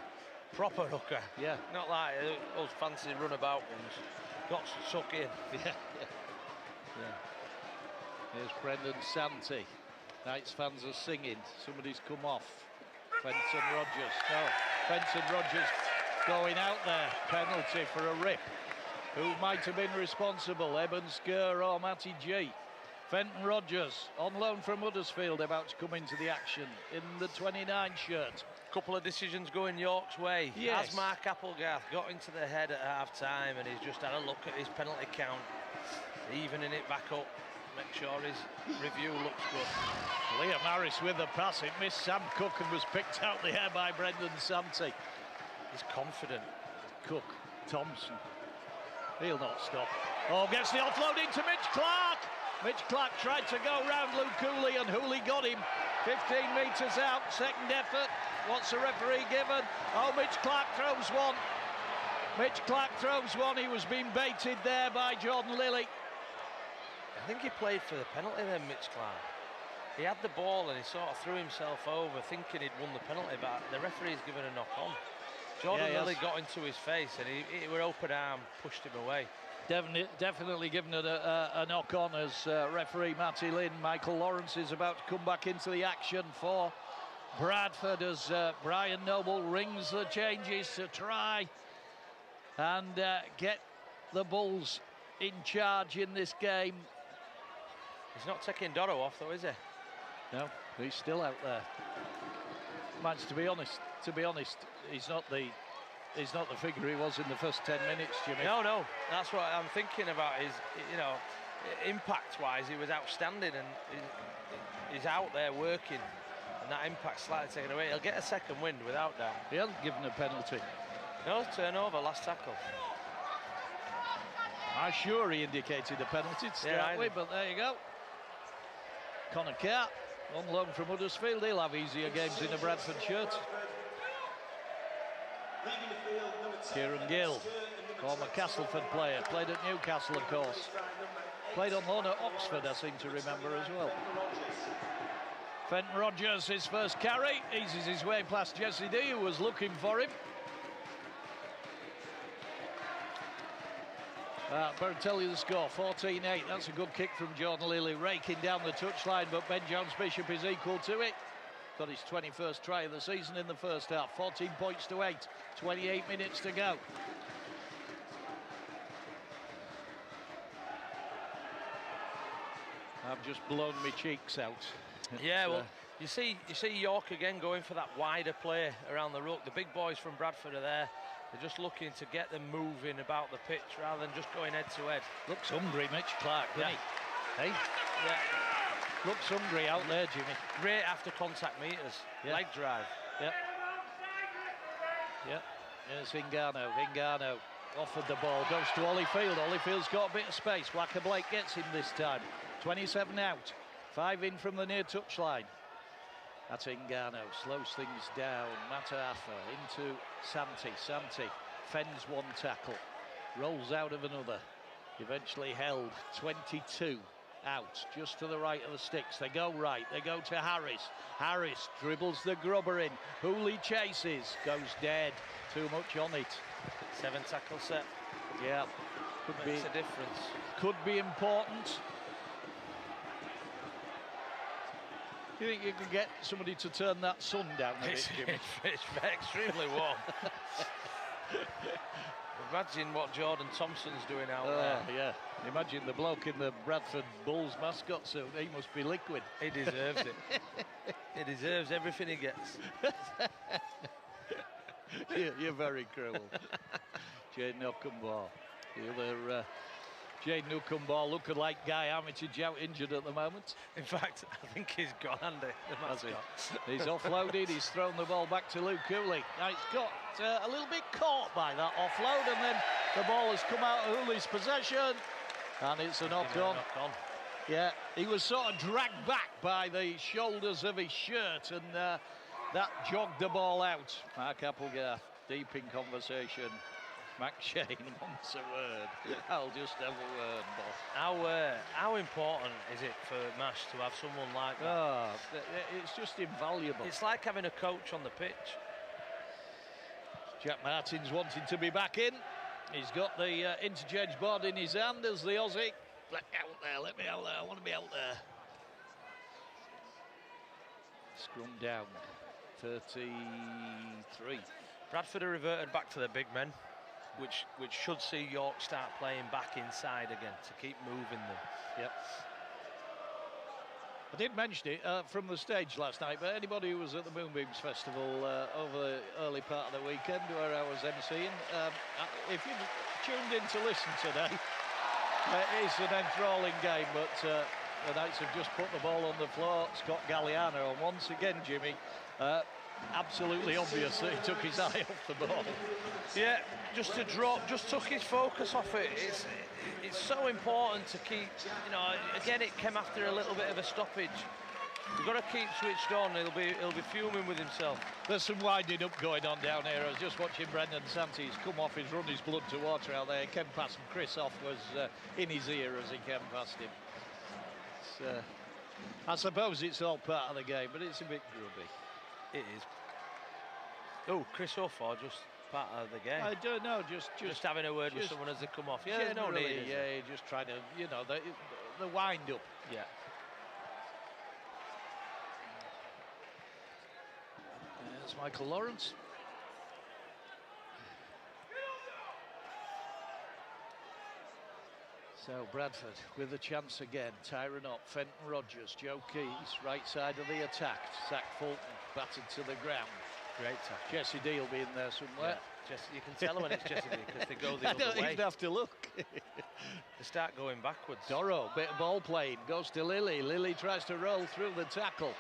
hooker. Yeah. Not like those fancy runabout ones. Got stuck in. Yeah. Here's Brendan Santee. Knights fans are singing. Somebody's come off. Fenton Rogers. No. Fenton Rogers going out there. Penalty for a rip. Who might have been responsible? Eben Skur or Matty G? Fenton Rogers on loan from Huddersfield, about to come into the action in the 29 shirt. Couple of decisions going York's way. Yes. As Mark Applegarth got into the head at half-time and he's just had a look at his penalty count, evening it back up, make sure his review looks good. Liam Harris with the pass. It missed Sam Cook and was picked out the air by Brendan Santee. He's confident. Cook, Thompson. He'll not stop. Oh, gets the offload into Mitch Clark. Mitch Clark tried to go round Luke Hooley and Hooley got him. 15 metres out, second effort. What's the referee given? Oh, Mitch Clark throws one. Mitch Clark throws one. He was being baited there by Jordan Lilly. I think he played for the penalty then, Mitch Clark. He had the ball and he sort of threw himself over thinking he'd won the penalty, but the referee's given a knock on. Jordan Lilly got into his face and he with open arm pushed him away. Definitely given it a knock on as referee Matty Lynn. Michael Lawrence is about to come back into the action for Bradford as Brian Noble rings the changes to try and get the Bulls in charge in this game. He's not taking Doro off though, is he? No, he's still out there. Man's, to be honest, he's not the figure he was in the first 10 minutes, Jimmy. No, that's what I'm thinking about. Is, you know, impact-wise, he was outstanding, and he's out there working, and that impact slightly taken away. He'll get a second wind without doubt. He hasn't given a penalty. No, turnover, last tackle. I'm sure he indicated a penalty to start with, but there you go. Connor Carr, on loan from Huddersfield. He'll have easier games in a Bradford shirt. Kieran Gill, former Castleford player, played at Newcastle, of course. Played on loan at Oxford, I seem to remember as well. Fenton Rogers, his first carry, eases his way past Jesse D, who was looking for him. Better tell you the score, 14-8. That's a good kick from Jordan Lilly, raking down the touchline, but Ben Jones-Bishop is equal to it. Got his 21st try of the season in the first half. 14 points to 8, 28 minutes to go. I've just blown my cheeks out. Yeah, well, you see York again going for that wider play around the ruck. The big boys from Bradford are there. They're just looking to get them moving about the pitch rather than just going head to head. Looks hungry, Mitch Clark, doesn't he? Hey? Yeah. Looks hungry out there, Jimmy. Great after contact meters. Yeah. Leg drive. Yep. Yep. There's Ingano. Ingano offered the ball. Goes to Holyfield. Holyfield's got a bit of space. Wacker Blake gets him this time. 27 out. 5 in from the near touchline. That's Ingano. Slows things down. Mataafa into Santi. Santi fends one tackle. Rolls out of another. Eventually held. 22 out, just to the right of the sticks. They go right, they go to Harris. Harris dribbles the grubber in. Hooley chases, goes dead. Too much on it. 7 tackle set. Yeah, Makes a difference. Could be important. Do you think you could get somebody to turn that sun down a bit, Jimmy? It's extremely warm. Imagine what Jordan Thompson's doing out there. Yeah, imagine the bloke in the Bradford Bulls mascot suit. He must be liquid. He deserves it. He deserves everything he gets. You're very cruel. Jane Nuckenbaugh. The other Jane Nuckenbaugh looking like Guy Armitage out injured at the moment. In fact, I think he's gone, Andy, the mascot. He's offloaded, he's thrown the ball back to Luke Cooley. Now it's got a little bit caught by that offload, and then the ball has come out of Hooley's possession, and it's a knock-on. Yeah, he was sort of dragged back by the shoulders of his shirt, and that jogged the ball out. Mark Applegarth, deep in conversation. Mac Shane wants a word. I'll just have a word, boss. How important is it for Mash to have someone like that? Oh, it's just invaluable. It's like having a coach on the pitch. Jack Martin's wanting to be back in. He's got the interchange board in his hand as the Aussie. Let me out there, let me out there, I want to be out there. Scrum down, 33. Bradford are reverted back to the big men, which should see York start playing back inside again to keep moving them. Yep. I did mention it from the stage last night, but anybody who was at the Moonbeams Festival over the early part of the weekend where I was emceeing, if you tuned in to listen today, it's an enthralling game, but the Knights have just put the ball on the floor. Scott Galliano, and once again, Jimmy, absolutely obvious that he took his eye off the ball. Yeah, just to drop, just took his focus off it. It's so important to keep, you know, again it came after a little bit of a stoppage. You've got to keep switched on, he'll be fuming with himself. There's some winding up going on down here. I was just watching Brendan Santi. He's come off, he's run his blood to water out there. He came past him. Chris Off was in his ear as he came past him. I suppose it's all part of the game, but it's a bit grubby. It is. Oh, Chris Off, or just part of the game. I don't know, just having a word with someone as they come off. Yeah, no generally, need. yeah, just trying to, you know, the wind up. Yeah. There's Michael Lawrence. So Bradford with a chance again. Tyron Up, Fenton Rogers, Joe Keys, right side of the attack. Zach Fulton battered to the ground. Great tackle. Jesse D will be in there somewhere. Yeah. You can tell when it's Jesse D because they go the I other don't way. even have to look. They start going backwards. Doro, bit of ball playing, goes to Lilly. Lilly tries to roll through the tackle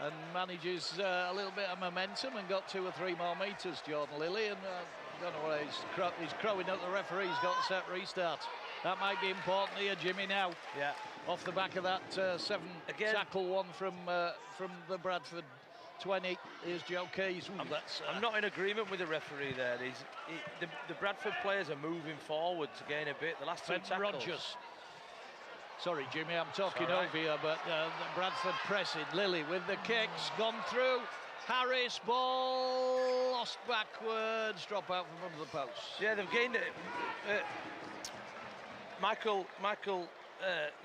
and manages a little bit of momentum and got 2 or 3 more metres, Jordan Lilly. And I don't know what he's crowing at the referee. He's got a set restart. That might be important here, Jimmy, now. Yeah. Off the back of that 7 tackle one from the Bradford 20. Here's Joe Keys. I'm not in agreement with the referee there. The Bradford players are moving forward to gain a bit. The last 2 tackles. Rogers. Sorry, Jimmy, I'm talking right. over you, but the Bradford pressing. Lilly with the kicks, gone through. Harris, ball lost backwards, drop out from under the post. Yeah, they've gained it. Michael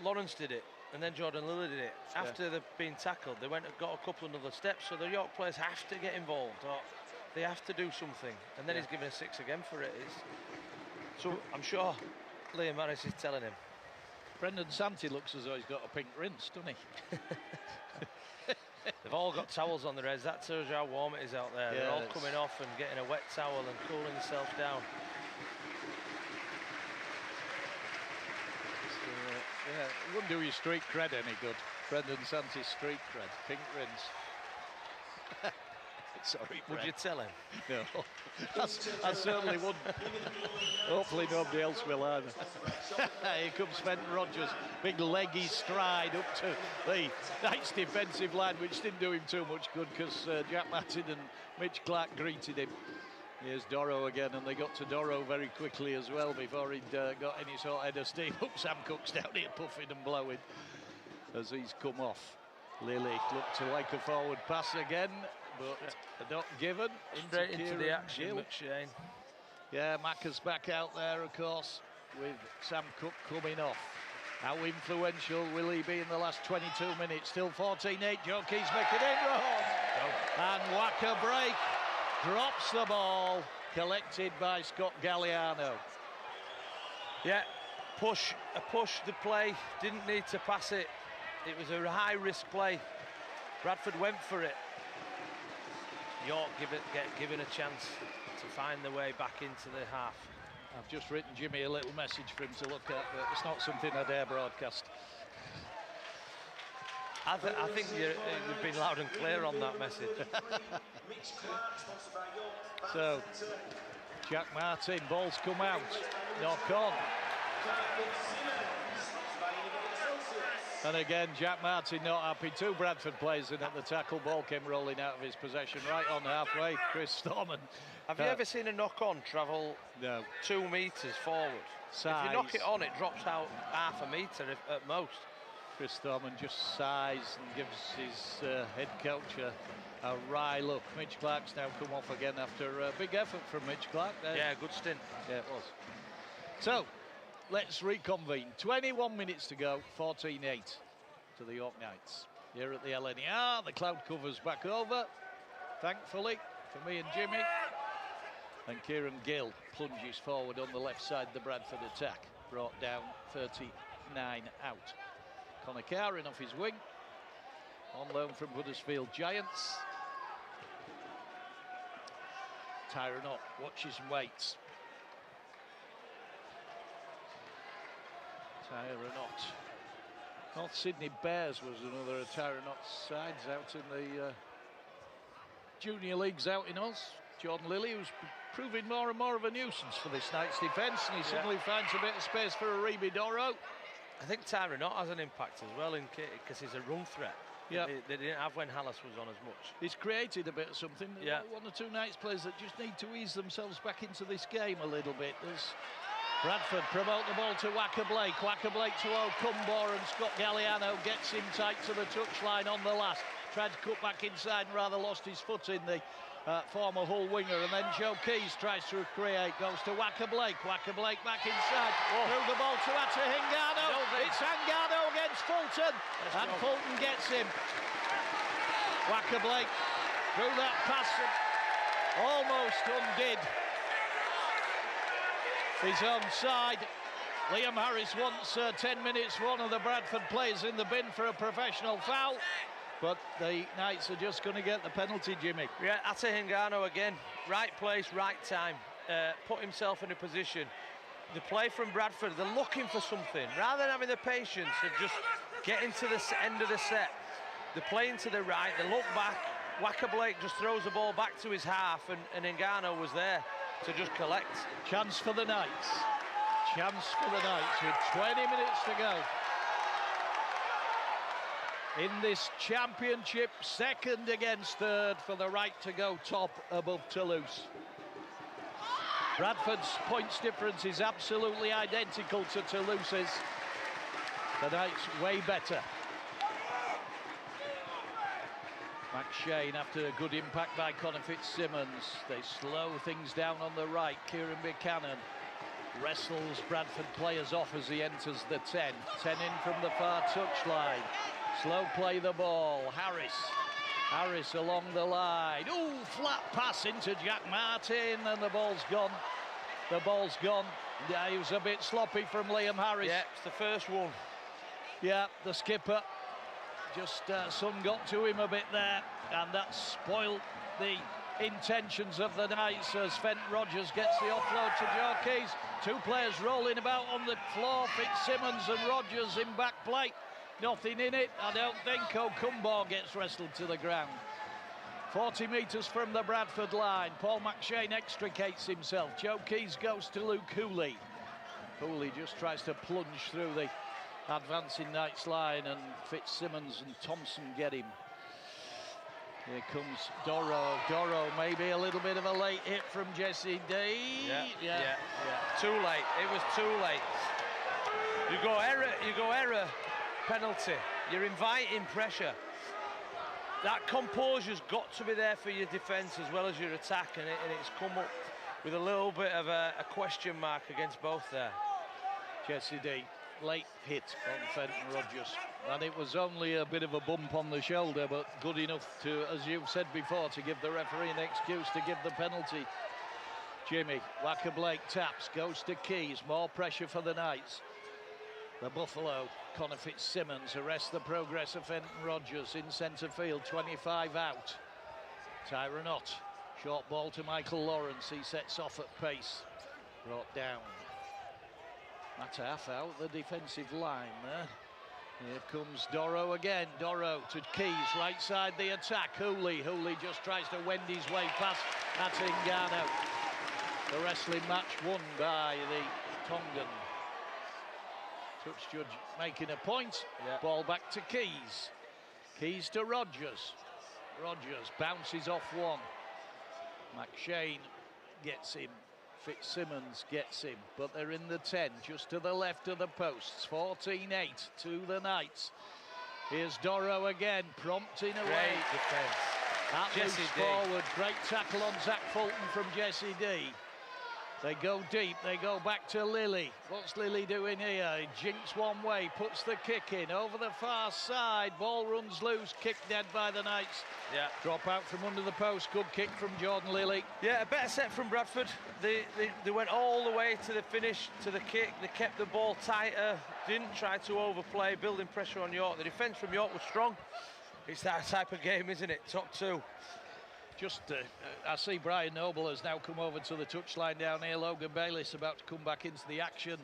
Lawrence did it, and then Jordan Lilly did it. After they've been tackled, they went and got a couple of other steps, so the York players have to get involved, or they have to do something. And then he's given a 6 again for it. So I'm sure Liam Harris is telling him. Brendan Santi looks as though he's got a pink rinse, doesn't he? They've all got towels on their heads. That tells you how warm it is out there. Yeah, they're all coming off and getting a wet towel and cooling themselves down. Yeah, it wouldn't do your street cred any good. Brendan Santi's street cred, pink rinse. Sorry, Would you tell him? No, I certainly wouldn't. Hopefully nobody else will either. Here comes Fenton Rogers, big leggy stride up to the Knights defensive line, which didn't do him too much good because Jack Martin and Mitch Clark greeted him. Here's Doro again, and they got to Doro very quickly as well before he'd got any sort of head of steam up. Sam Cook's down here puffing and blowing as he's come off. Lilly looked to like a forward pass again, but not given. Straight into the action, Gill. McShane. Yeah, Macca's back out there, of course, with Sam Cook coming off. How influential will he be in the last 22 minutes? Still 14-8, Joe Keys making it wrong. And Wacker break. Drops the ball, collected by Scott Galliano. Yeah, a push the play, didn't need to pass it. It was a high-risk play. Bradford went for it. York given a chance to find their way back into the half. I've just written Jimmy a little message for him to look at, but it's not something I dare broadcast. I think you've been loud and clear on that message. So, Jack Martin, ball's come out, knock on. And again, Jack Martin not happy. 2 Bradford players in at the tackle. Ball came rolling out of his possession right on halfway. Chris Storman. Have you ever seen a knock-on travel 2 metres forward? Size. If you knock it on, it drops out half a metre at most. Chris Storman just sighs and gives his head coach a wry look. Mitch Clark's now come off again after a big effort from Mitch Clark. Yeah, good stint. Yeah, it was. So, let's reconvene. 21 minutes to go, 14-8 to the York Knights. Here at the LNER, the cloud cover's back over, thankfully, for me and Jimmy. And Kieran Gill plunges forward on the left side of the Bradford attack, brought down 39 out. Connor Carrin off his wing, on loan from Huddersfield Giants. Tyron Ott watches and waits. Tyron Ott. North Sydney Bears was another of Tyron Ott's sides out in the junior leagues out in Oz. Jordan Lilly, who's proving more and more of a nuisance for this Knights defence, and he suddenly finds a bit of space for Aribi Doro. I think Tyron Ott has an impact as well because he's a run threat. Yeah, they didn't have when Hallis was on as much. He's created a bit of something. Yeah, 1 or 2 Knights players that just need to ease themselves back into this game a little bit. There's Bradford promote the ball to Wacker Blake. Wacker Blake to O'Cumbor, and Scott Galliano gets him tight to the touchline on the last. Tried to cut back inside and rather lost his foot in the former Hull winger, and then Joe Keys tries to create, goes to Waka Blake back inside, through the ball to Ata Hingano. It's Hingano against Fulton, and Fulton gets him. Waka Blake through that pass, almost undid his own side. Liam Harris wants 10 minutes for one of the Bradford players in the bin for a professional foul. But the Knights are just going to get the penalty, Jimmy. Yeah, Ata Hingano again. Right place, right time. Put himself in a position. The play from Bradford, they're looking for something. Rather than having the patience of just getting to the end of the set, they're playing to the right, they look back. Waka Blake just throws the ball back to his half, and Hingano was there to just collect. Chance for the Knights. Chance for the Knights with 20 minutes to go. In this championship, second against third for the right to go top above Toulouse. Bradford's points difference is absolutely identical to Toulouse's. The Knights way better. McShane, after a good impact by Connor Fitzsimmons, they slow things down on the right. Kieran Buchanan wrestles Bradford players off as he enters the 10. 10 in from the far touchline. Slow play the ball. Harris along the line. Ooh, flat pass into Jack Martin, and the ball's gone. The ball's gone. Yeah, he was a bit sloppy from Liam Harris. Yeah, it's the first one. Yeah, the skipper. Just sun got to him a bit there, and that spoilt the intentions of the Knights as Fenton Rogers gets the offload to Joe Keys. Two players rolling about on the floor, Fitzsimmons and Rogers in back play. Nothing in it, I don't think. O'Cumbaugh gets wrestled to the ground. 40 metres from the Bradford line. Paul McShane extricates himself. Joe Keys goes to Luke Cooley. Cooley just tries to plunge through the advancing Knights line, and Fitzsimmons and Thompson get him. Here comes Doro. Doro, maybe a little bit of a late hit from Jesse D. Yeah. Too late. It was too late. You go error, penalty. You're inviting pressure. That composure's got to be there for your defence as well as your attack, and it's come up with a little bit of a question mark against both there. Jesse D, late hit on Fenton Rogers, and it was only a bit of a bump on the shoulder, but good enough to, as you've said before, to give the referee an excuse to give the penalty. Jimmy, Waka Blake taps, goes to Keys, more pressure for the Knights. The Buffalo, Connor Fitzsimmons arrests the progress of Fenton Rogers in centre field, 25 out. Tyron Ott, short ball to Michael Lawrence, he sets off at pace, brought down. That's half out the defensive line there. Here comes Doro again. Doro to Keys, right side the attack. Hooley just tries to wend his way past Atingano. The wrestling match won by the Tongan. Touch judge making a point. Yeah. Ball back to Keys. Keys to Rogers. Rogers bounces off one. McShane gets him. Fitzsimmons gets him, but they're in the 10, just to the left of the posts. 14-8 to the Knights. Here's Doro again, prompting away. Great defence. That moves forward. Great tackle on Zach Fulton from Jesse D. They go deep, they go back to Lilly. What's Lilly doing here? He jinks one way, puts the kick in, over the far side. Ball runs loose, kick dead by the Knights. Yeah. Drop out from under the post, good kick from Jordan Lilly. Yeah, a better set from Bradford. They went all the way to the finish, to the kick. They kept the ball tighter, didn't try to overplay, building pressure on York. The defence from York was strong. It's that type of game, isn't it? Top two. Just, I see Brian Noble has now come over to the touchline down here. Logan Bayliss about to come back into the action.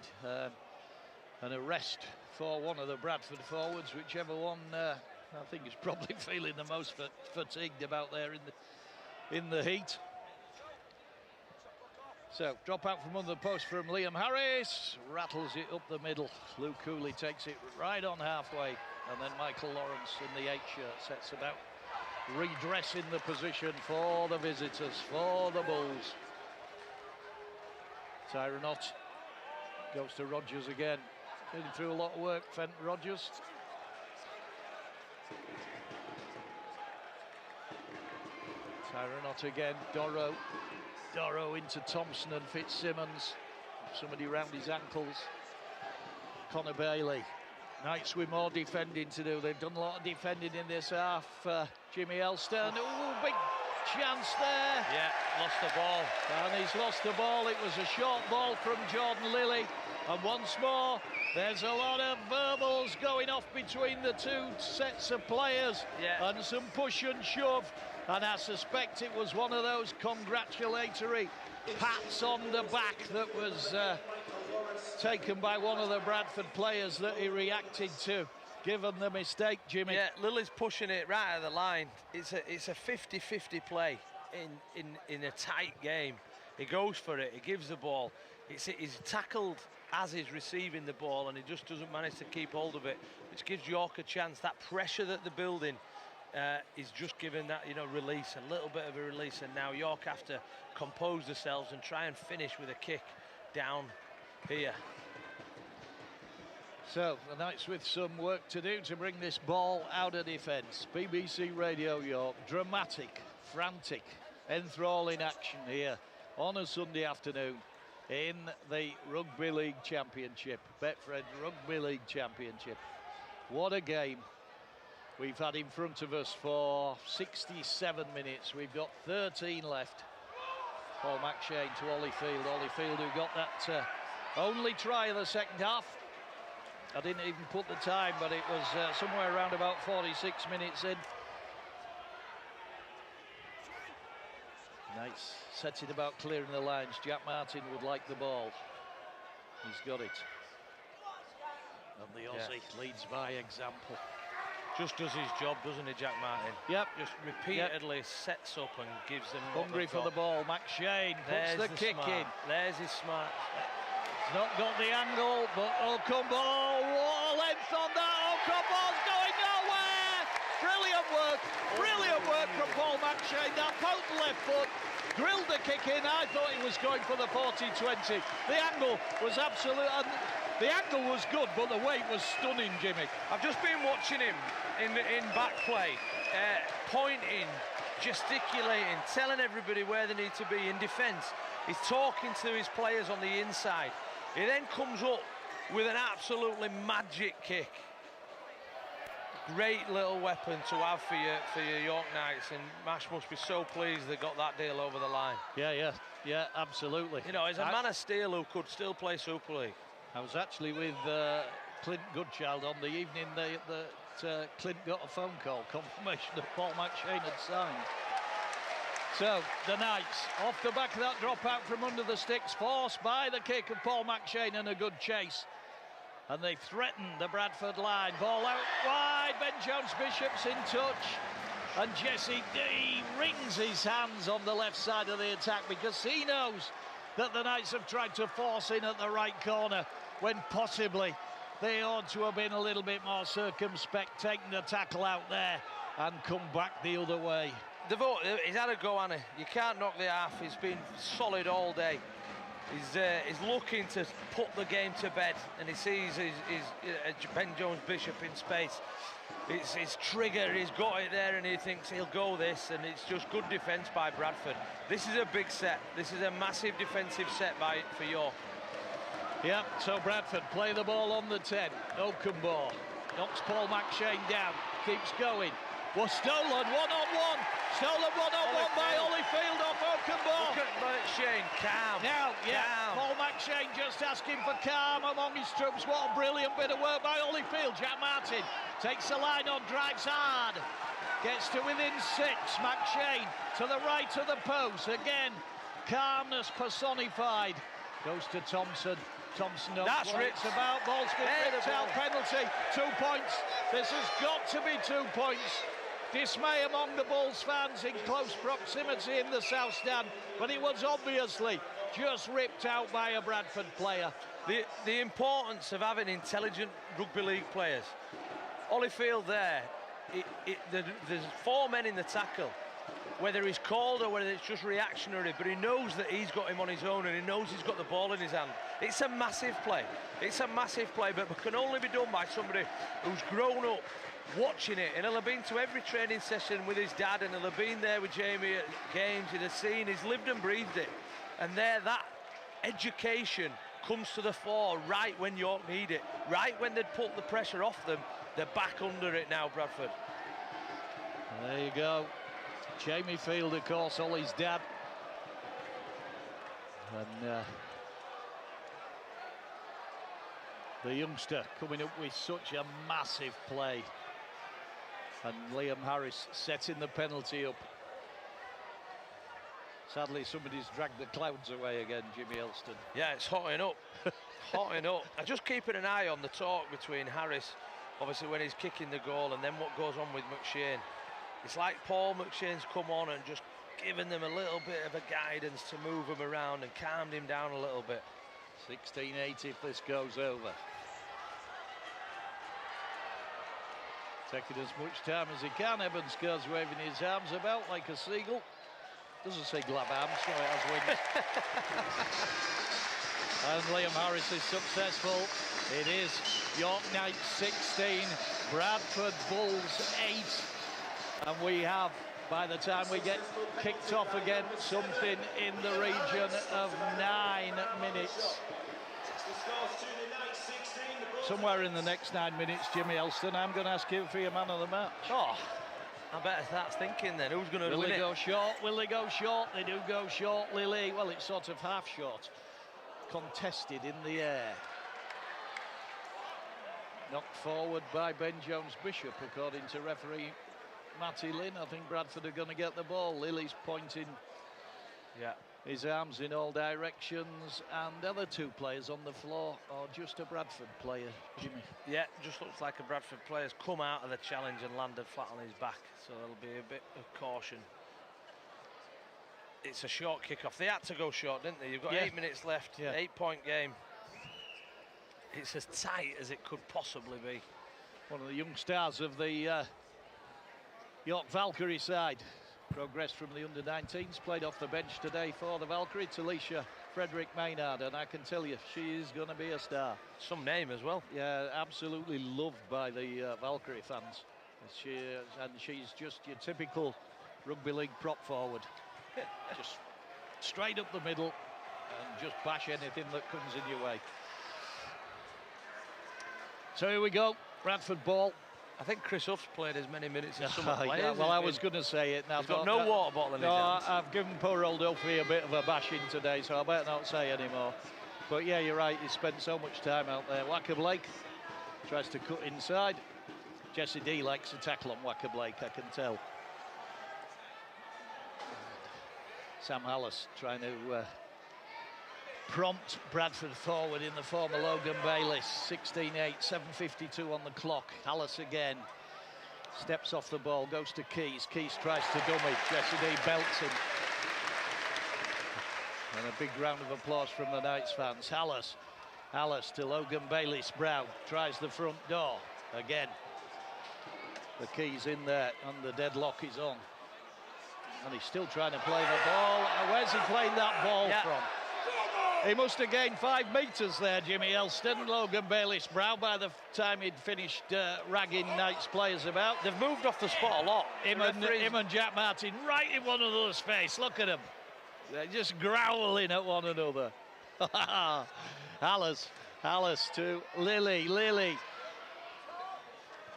An arrest for one of the Bradford forwards, whichever one I think is probably feeling the most fatigued about there in the heat. So, drop out from under the post from Liam Harris. Rattles it up the middle. Luke Cooley takes it right on halfway. And then Michael Lawrence in the 8 shirt sets about redressing the position for the visitors, for the Bulls. Tyron Ott goes to Rogers again. Getting through a lot of work, Fenton Rogers. Tyronot again, Dorrow into Thompson and Fitzsimmons. Somebody round his ankles. Connor Bailey. Knights with more defending to do. They've done a lot of defending in this half. Jimmy Elston, big chance there. Yeah, lost the ball. And he's lost the ball. It was a short ball from Jordan Lilly. And once more, there's a lot of verbals going off between the two sets of players. Yeah. And some push and shove. And I suspect it was one of those congratulatory pats on the back that was taken by one of the Bradford players that he reacted to, given the mistake, Jimmy. Yeah, Lily's pushing it right at the line. It's a 50-50 play in a tight game. He goes for it, he gives the ball. He's tackled as he's receiving the ball, and he just doesn't manage to keep hold of it, which gives York a chance. That pressure that they're building is just giving that, release, a little bit of a release, and now York have to compose themselves and try and finish with a kick down here. So the Knights with some work to do to bring this ball out of defence. BBC Radio York, dramatic, frantic, enthralling action here on a Sunday afternoon in the Rugby League Championship, Betfred Rugby League Championship. What a game we've had in front of us for 67 minutes. We've got 13 left. Paul McShane to Holyfield. Holyfield who got that only try of the second half. I didn't even put the time, but it was somewhere around about 46 minutes in. Nice, sets it about clearing the lines. Jack Martin would like the ball. He's got it. And the Aussie leads by example. Just does his job, doesn't he, Jack Martin? Yep. Just repeatedly sets up and gives them hungry for the ball. McShane puts the kick in. There's his smart. He's not got the angle, but Okumbo, what a length on that. Okumbo's going nowhere. Brilliant work from Paul McShane. That potent left foot drilled the kick in. I thought he was going for the 40-20. The angle was absolute. The angle was good, but the weight was stunning, Jimmy. I've just been watching him in back play, pointing, gesticulating, telling everybody where they need to be in defence. He's talking to his players on the inside. He then comes up with an absolutely magic kick. Great little weapon to have for your York Knights, and Mash must be so pleased they got that deal over the line. Yeah, absolutely. He's a man of steel who could still play Super League. I was actually with Clint Goodchild on the evening that Clint got a phone call, confirmation that Paul McShane had signed. So the Knights, off the back of that drop out from under the sticks, forced by the kick of Paul McShane and a good chase. And they threaten the Bradford line. Ball out wide, Ben Jones-Bishop's in touch. And Jesse D wrings his hands on the left side of the attack because he knows that the Knights have tried to force in at the right corner when possibly they ought to have been a little bit more circumspect, taking the tackle out there and come back the other way. He's had a go, Anna. You can't knock the half. He's been solid all day. He's looking to put the game to bed, and he sees his Ben Jones-Bishop in space. It's his trigger, he's got it there, and he thinks he'll go this, and it's just good defence by Bradford. This is a big set. This is a massive defensive set for York. Yeah, so Bradford play the ball on the 10. Okumbo knocks Paul McShane down, keeps going. Was stolen one-on-one. Stolen one-on-one by Holyfield off Okumbo. Look at McShane, calm. Now, calm. Paul McShane just asking for calm among his troops. What a brilliant bit of work by Holyfield. Jack Martin takes the line on, drives hard. Gets to within 6. McShane to the right of the post. Again, calmness personified. Goes to Thompson. Thompson knows That's what it's about. Ball's been ripped out. Penalty. 2 points. This has got to be 2 points. Dismay among the Bulls fans in close proximity in the South Stand, but it was obviously just ripped out by a Bradford player. The importance of having intelligent rugby league players. Holyfield there, there's 4 men in the tackle. whether he's called or whether it's just reactionary, but he knows that he's got him on his own and he knows he's got the ball in his hand. It's a massive play. It's a massive play, but it can only be done by somebody who's grown up watching it, and he'll have been to every training session with his dad, and he'll have been there with Jamie at games, he'll have seen, he's lived and breathed it. And there, that education comes to the fore right when York need it, right when they'd put the pressure off them. They're back under it now, Bradford. There you go. Jamie Field, of course, Ollie's dad. And the youngster coming up with such a massive play. And Liam Harris setting the penalty up. Sadly, somebody's dragged the clouds away again, Jimmy Elston. Yeah, it's hotting up. Hotting up. I'm just keeping an eye on the talk between Harris, obviously when he's kicking the goal, and then what goes on with McShane. It's like Paul McShane's come on and just given them a little bit of a guidance to move him around and calmed him down a little bit. 16-8 if this goes over. Taking as much time as he can. Evans goes waving his arms about like a seagull. Doesn't say glove arms, so it has wings. And Liam Harris is successful. It is York Knights 16, Bradford Bulls 8. And we have, by the time we get kicked off again, something in the region of 9 minutes. Somewhere in the next 9 minutes, Jimmy Elston, I'm going to ask you for your man of the match. Oh, I better start thinking then. Who's going to win it? Will they go short? Will they go short? They do go short, Lily. Well, it's sort of half short. Contested in the air. Knocked forward by Ben Jones-Bishop, according to referee Matty Lynn. I think Bradford are going to get the ball. Lily's pointing his arms in all directions, and the other two players on the floor are just a Bradford player, Jimmy. Yeah, just looks like a Bradford player's come out of the challenge and landed flat on his back, so there'll be a bit of caution. It's a short kick-off. They had to go short, didn't they? You've got 8 minutes left, 8-point game. It's as tight as it could possibly be. One of the young stars of the York Valkyrie side. Progressed from the under-19s, played off the bench today for the Valkyrie, Talisha Frederick Maynard, and I can tell you, she is going to be a star. Some name as well. Yeah, absolutely loved by the Valkyrie fans. And she's just your typical rugby league prop forward. Just straight up the middle and just bash anything that comes in your way. So here we go, Bradford ball. I think Chris Huff's played as many minutes as some players. Yeah, well, I was going to say it now. He's got no water bottle in his hands. I've given poor old Huffy a bit of a bashing today, so I better not say anymore. But yeah, you're right, he spent so much time out there. Wacker Blake tries to cut inside. Jesse D likes to tackle on Wacker Blake, I can tell. Sam Hallis trying to prompt Bradford forward in the form of Logan Bayliss. 16-8, 7:52 on the clock. Hallis again steps off the ball, goes to Keys. Keys tries to dummy. Jesse D belts him. And a big round of applause from the Knights fans. Hallis to Logan Bayliss. Brown tries the front door again. The Keys in there and the deadlock is on. And he's still trying to play the ball. Where's he playing that ball from? He must have gained 5 metres there, Jimmy Elston. Logan Bayliss Brown, by the time he'd finished ragging Knights players about. They've moved off the spot a lot. Him and Jack Martin right in one another's face. Look at them. They're just growling at one another. Hallis to Lily.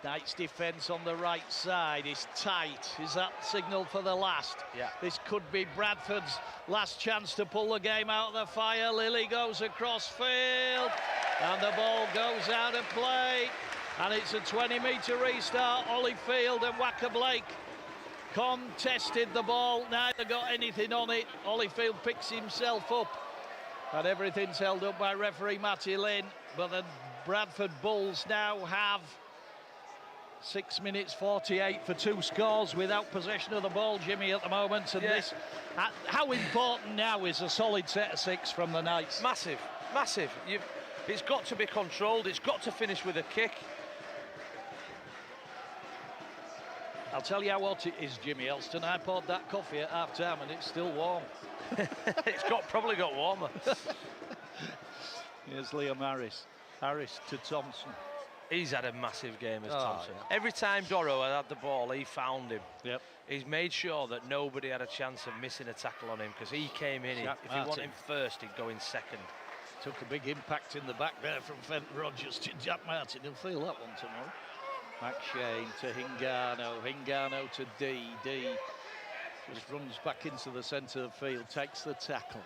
Knights defence on the right side is tight. Is that signal for the last? Yeah. This could be Bradford's last chance to pull the game out of the fire. Lily goes across field and the ball goes out of play. And it's a 20-metre restart. Field and Wacker Blake contested the ball. Neither got anything on it. Field picks himself up. And everything's held up by referee Matty Lynn. But the Bradford Bulls now have 6 minutes 48 for 2 scores without possession of the ball, Jimmy, at the moment. And this, how important now is a solid set of 6 from the Knights? Massive. It's got to be controlled. It's got to finish with a kick. I'll tell you how hot it is, Jimmy Elston. I poured that coffee at half-time and it's still warm. It's probably got warmer. Here's Liam Harris. Harris to Thompson. He's had a massive game as Oh, Thompson. yeah. Every time Doro had the ball, he found him. Yep. He's made sure that nobody had a chance of missing a tackle on him because he came in. Jack If you want Martin. him first, he'd go in second. Took a big impact in the back there from Fenton Rogers to Jack Martin. He'll feel that one tomorrow. McShane to Hingano. Hingano to D. D just runs back into the centre of the field, takes the tackle.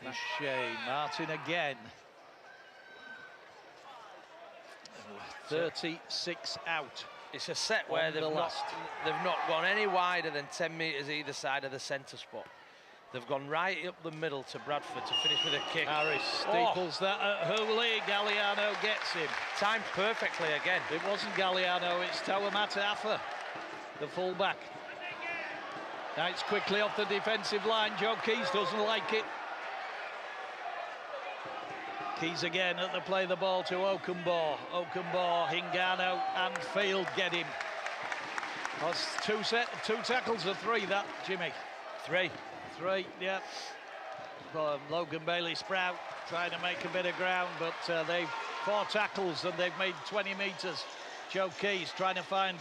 McShane, Martin again. 36 out. It's a set where On the they've last. not gone any wider than 10 metres either side of the centre spot. They've gone right up the middle to Bradford to finish with a kick. Harris steeples that at Hooley. Galliano gets him. Timed perfectly again. It wasn't Galliano, it's Tawamata, the fullback. Now it's quickly off the defensive line. Joe Keys doesn't like it. Keys again at the play the ball to Okunbor. Okunbor, Hingano and Field get him. That's two tackles of three, that, Jimmy. Three. Three, yeah. Logan Bailey Sprout trying to make a bit of ground, but they've 4 tackles and they've made 20 metres. Joe Keys trying to find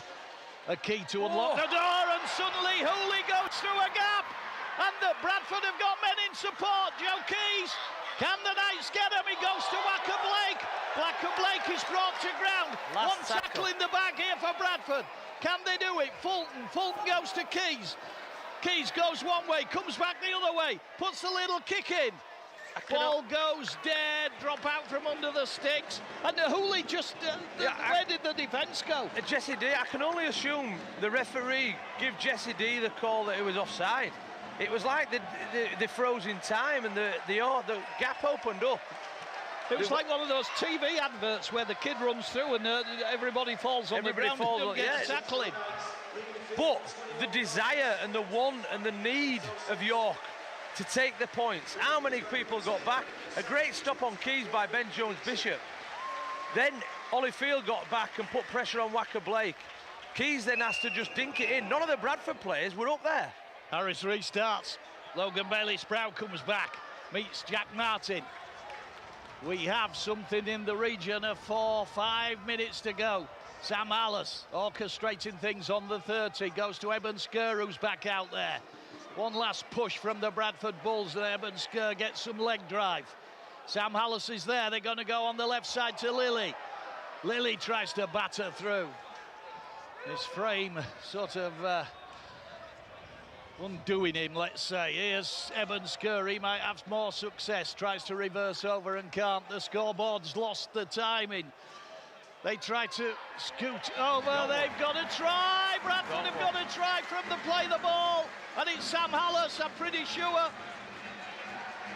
a key to unlock the door, and suddenly Hooley goes through a gap, and the Bradford have got men in support. Joe Keys, can the Knights get him? He goes to Wacker Blake. Wacker Blake is brought to ground. One tackle in the bag here for Bradford. Can they do it? Fulton goes to Keys. Keys goes one way, comes back the other way, puts a little kick in. Ball goes dead, drop out from under the sticks, and the Hooley just, where did the defence go? Jesse D, I can only assume the referee give Jesse D the call that it was offside. It was like they froze in time and the gap opened up. It was like one of those TV adverts where the kid runs through and everybody falls on the ground and don't get a tackle in. But the desire and the want and the need of York to take the points. How many people got back? A great stop on Keys by Ben Jones-Bishop. Then Ollie Field got back and put pressure on Wacker Blake. Keys then has to just dink it in. None of the Bradford players were up there. Harris restarts. Logan Bailey Sprout comes back, meets Jack Martin. We have something in the region of 4-5 minutes to go. Sam Hallis orchestrating things on the 30, goes to Eben Skur, who's back out there. One last push from the Bradford Bulls, and Eben Skur gets some leg drive. Sam Hallis is there, they're going to go on the left side to Lilly. Lilly tries to batter through. His frame sort of undoing him, let's say. Here's Eben Skur, he might have more success, tries to reverse over and can't. The scoreboard's lost the timing. They try to scoot over, they've got to try. Bradford have got to try from the play the ball. And it's Sam Hallis, I'm pretty sure.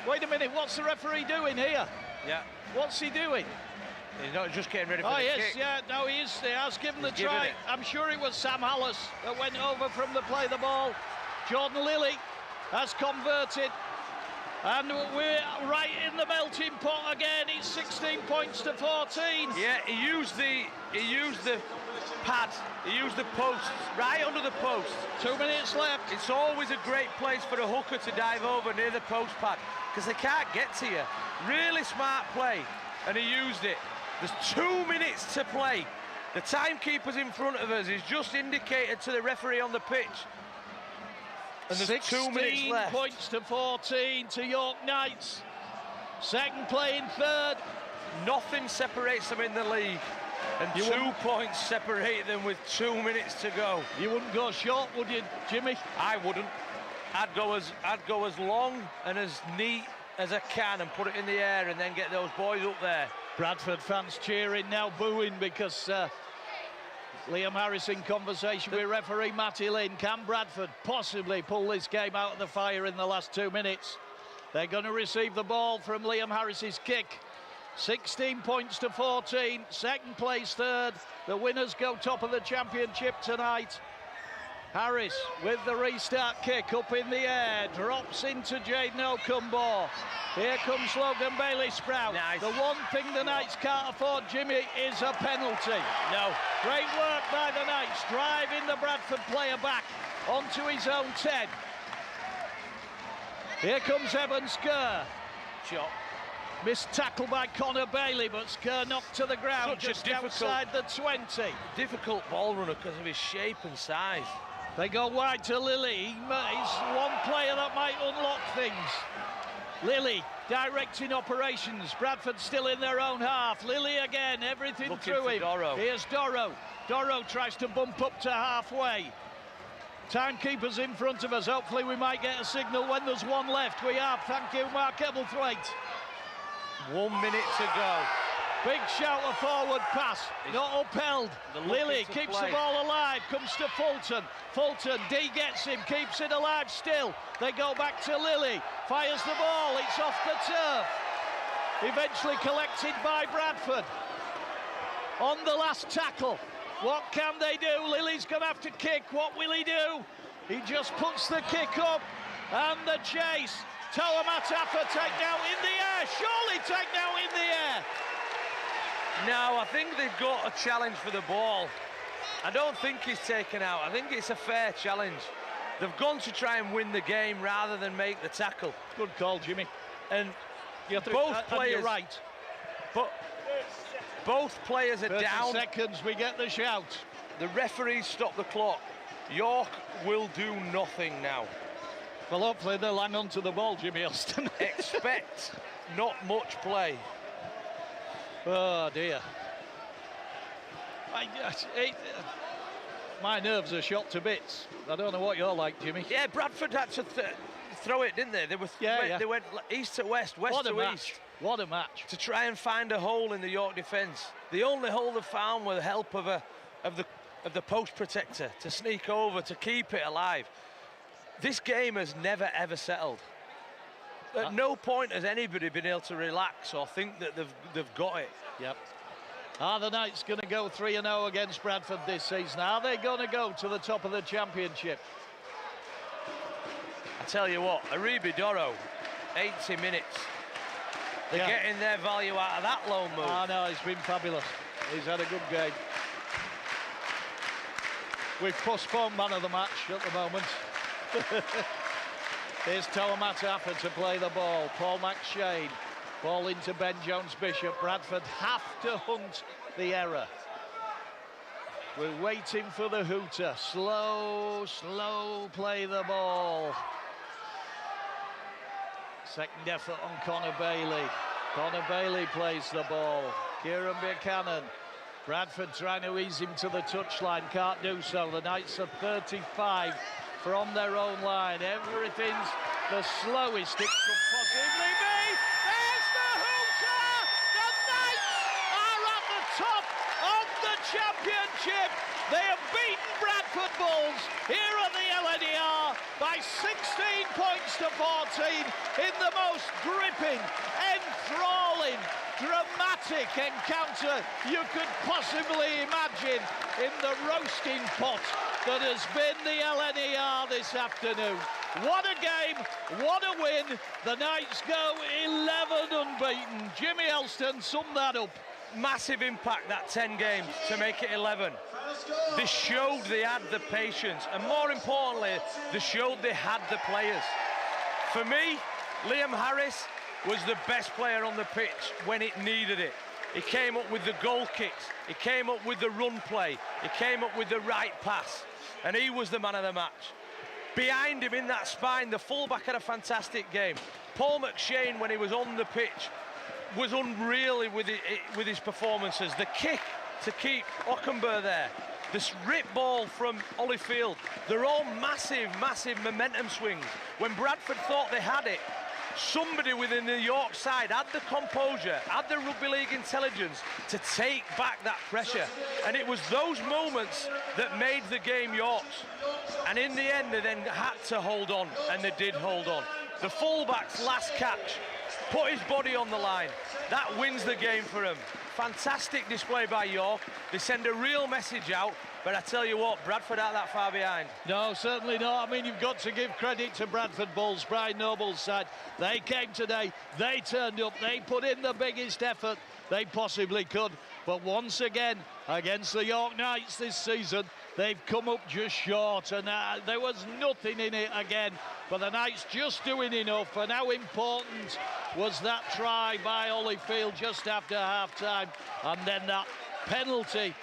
Wait a minute, what's the referee doing here? Yeah. What's he doing? He's not just getting ready for the yes, kick. yeah, no, he has given the given try. it. I'm sure it was Sam Hallis that went over from the play the ball. Jordan Lilly has converted. And we're right in the melting pot again. It's 16 points to 14. Yeah, he used the pad, he used the post, right under the post. 2 minutes left. It's always a great place for a hooker to dive over near the post pad because they can't get to you. Really smart play, and he used it. There's 2 minutes to play. The timekeeper's in front of us. He's just indicated to the referee on the pitch. And there's 2 minutes 16 left. points to 14 to York Knights. Second playing third. Nothing separates them in the league. And You 2 points separate them with 2 minutes to go. You wouldn't go short, would you, Jimmy? I wouldn't. I'd go as long and as neat as I can and put it in the air and then get those boys up there. Bradford fans cheering now, booing because Liam Harris in conversation with referee Matty Lynn. Can Bradford possibly pull this game out of the fire in the last 2 minutes? They're going to receive the ball from Liam Harris's kick. 16 points to 14, second place third. The winners go top of the championship tonight. Harris with the restart kick up in the air, drops into Jaden Okunbor. Here comes Logan Bailey-Sprout. Nice. The one thing the Knights can't afford, Jimmy, is a penalty. No. Great work by the Knights, driving the Bradford player back onto his own 10. Here comes Evan Skerr. Shot. Missed tackle by Connor Bailey, but Skerr knocked to the ground just outside the 20. Difficult ball runner because of his shape and size. They go wide to Lilly. He's one player that might unlock things. Lilly directing operations. Bradford still in their own half. Lilly again, everything Looking through for him. Doro. Here's Doro. Doro tries to bump up to halfway. Timekeeper's in front of us. Hopefully we might get a signal when there's one left. We have. Thank you, Mark Ebblethwaite. 1 minute to go. Big shout, a forward pass, not upheld. Lilly keeps the ball alive, comes to Fulton. Fulton, D gets him, keeps it alive still. They go back to Lilly, fires the ball, it's off the turf. Eventually collected by Bradford. On the last tackle, what can they do? Lilly's gonna have to kick, what will he do? He just puts the kick up, and the chase. Talamatafa takedown in the air, surely takedown in the air. No, I think they've got a challenge for the ball. I don't think he's taken out. I think it's a fair challenge. They've gone to try and win the game rather than make the tackle. Good call, Jimmy. And Both players, you're right. But both players are 30 down. seconds, we get the shout. The referees stop the clock. York will do nothing now. Well, hopefully they'll hang on to the ball, Jimmy Elston. Expect not much play. Oh dear. My nerves are shot to bits. I don't know what you're like, Jimmy. Yeah, Bradford had to throw it, didn't they? They went east to west, west to east. What a match. To try and find a hole in the York defence. The only hole they found with the help of the post protector to sneak over, to keep it alive. This game has never ever settled. At no point has anybody been able to relax or think that they've got it. Yep. Are the Knights going to go 3-0 against Bradford this season? Are they going to go to the top of the championship? I tell you what, Aribi Doro, 80 minutes. They're getting their value out of that lone move. Oh no, he's been fabulous. He's had a good game. We've postponed man of the match at the moment. Here's Talamatafa to play the ball. Paul McShane. Ball into Ben Jones-Bishop. Bradford have to hunt the error. We're waiting for the hooter. Slow play the ball. Second effort on Connor Bailey. Connor Bailey plays the ball. Kieran Buchanan. Bradford trying to ease him to the touchline. Can't do so. The Knights are 35 from their own line. Everything's the slowest it could possibly be. There's the hooter! The Knights are at the top of the championship. They have beaten Bradford Bulls here at the LNER by 16 points to 14 in the most gripping, enthralling, dramatic encounter you could possibly imagine in the roasting pot that has been the LNER this afternoon. What a game, what a win. The Knights go 11 unbeaten. Jimmy Elston summed that up. Massive impact, that 10 games, to make it 11. They showed they had the patience, and more importantly, they showed they had the players. For me, Liam Harris was the best player on the pitch when it needed it. He came up with the goal kicks, he came up with the run play, he came up with the right pass, and he was the man of the match. Behind him in that spine, the fullback had a fantastic game. Paul McShane, when he was on the pitch, was unreal with his performances. The kick to keep Okunbor there, this rip ball from Holyfield, they're all massive momentum swings. When Bradford thought they had it, somebody within the York side had the composure, had the rugby league intelligence to take back that pressure. And it was those moments that made the game York's. And in the end, they then had to hold on, and they did hold on. The fullback's last catch put his body on the line. That wins the game for him. Fantastic display by York. They send a real message out, but I tell you what, Bradford aren't that far behind. No, certainly not. I mean, you've got to give credit to Bradford Bulls, Brian Noble's side. They came today, they turned up, they put in the biggest effort they possibly could. But once again, against the York Knights this season, they've come up just short, and there was nothing in it again. But the Knights just doing enough, and how important was that try by Holyfield just after half-time, and then that penalty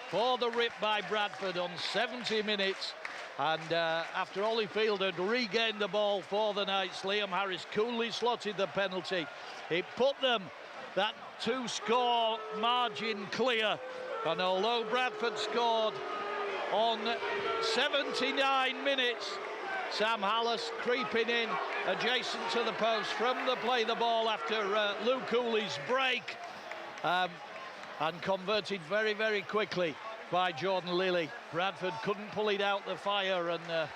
for the rip by Bradford on 70 minutes. And after Holyfield had regained the ball for the Knights, Liam Harris coolly slotted the penalty. It put them that 2-score margin clear. And although Bradford scored on 79 minutes, Sam Hallis creeping in adjacent to the post from the play the ball after Lou Cooley's break, and converted very, very quickly by Jordan Lilly. Bradford couldn't pull it out the fire, and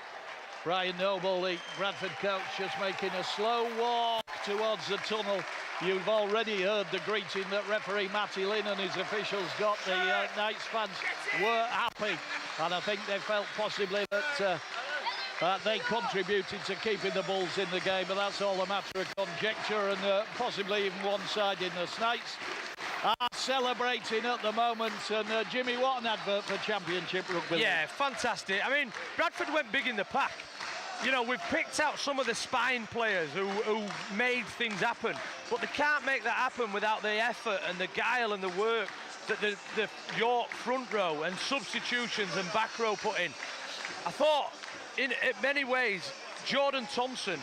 Brian Noble, the Bradford coach, just making a slow walk towards the tunnel. You've already heard the greeting that referee Matty Lynn and his officials got. The Knights fans were happy, and I think they felt possibly that they contributed to keeping the Bulls in the game, but that's all a matter of conjecture and possibly even one-sidedness. Knights are celebrating at the moment, and Jimmy, what an advert for Championship Rugby. Yeah, fantastic. I mean, Bradford went big in the pack. You know, we've picked out some of the spine players who made things happen, but they can't make that happen without the effort and the guile and the work that the York front row and substitutions and back row put in. I thought, in many ways, Jordan Thompson,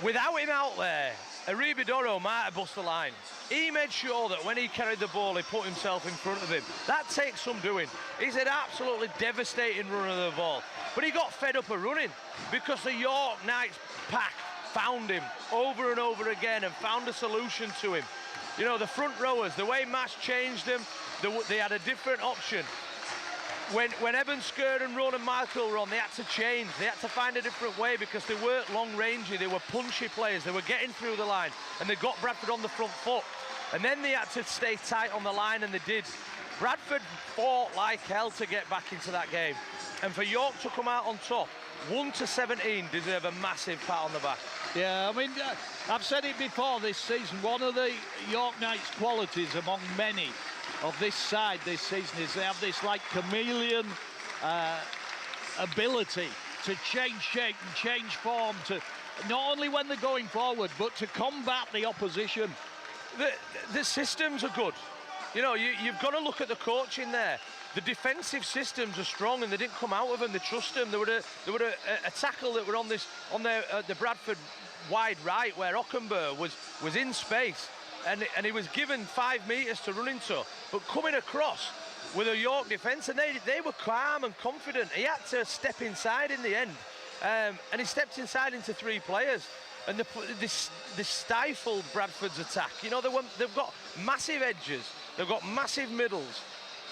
without him out there, Aribidoro might have bust the line. He made sure that when he carried the ball, he put himself in front of him. That takes some doing. He's an absolutely devastating runner of the ball. But he got fed up of running because the York Knights pack found him over and over again and found a solution to him. You know, the front rowers, the way Mash changed them, they had a different option. When Evan Skird and Ronan Michael were on, they had to change. They had to find a different way because they weren't long-rangey. They were punchy players. They were getting through the line, and they got Bradford on the front foot. And then they had to stay tight on the line, and they did. Bradford fought like hell to get back into that game. And for York to come out on top, 1-17, deserve a massive pat on the back. Yeah, I mean, I've said it before this season, one of the York Knights' qualities among many of this side this season is they have this like chameleon ability to change shape and change form, to not only when they're going forward but to combat the opposition. The systems are good. You know, you've got to look at the coaching there. The defensive systems are strong, and they didn't come out of them. They trust them. There were a tackle that were on the Bradford wide right where Ockenberg was in space. And he was given 5 metres to run into, but coming across with a York defence, and they were calm and confident. He had to step inside in the end, and he stepped inside into 3 players, and this stifled Bradford's attack. You know, they've got massive edges, they've got massive middles,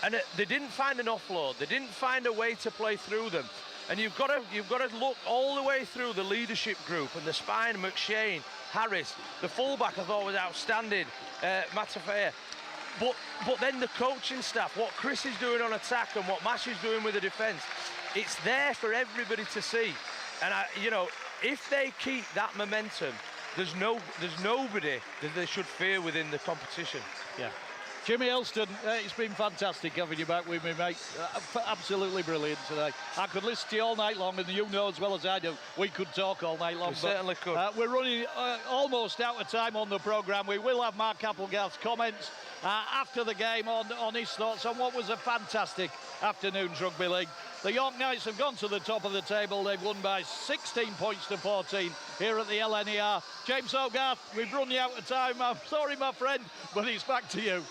and they didn't find an offload. They didn't find a way to play through them. And you've got to look all the way through the leadership group and the spine, McShane, Harris, the fullback I thought was outstanding, Matafea. But then the coaching staff, what Chris is doing on attack and what Mash is doing with the defence, it's there for everybody to see. And you know, if they keep that momentum, there's nobody that they should fear within the competition. Yeah. Jimmy Elston, it's been fantastic having you back with me, mate. Absolutely brilliant today. I could listen to you all night long, and you know as well as I do, we could talk all night long. We certainly could. We're running almost out of time on the programme. We will have Mark Applegarth's comments after the game on his thoughts on what was a fantastic afternoon's rugby league. The York Knights have gone to the top of the table. They've won by 16 points to 14 here at the LNER. James Hogarth, we've run you out of time. I'm sorry, my friend, but it's back to you.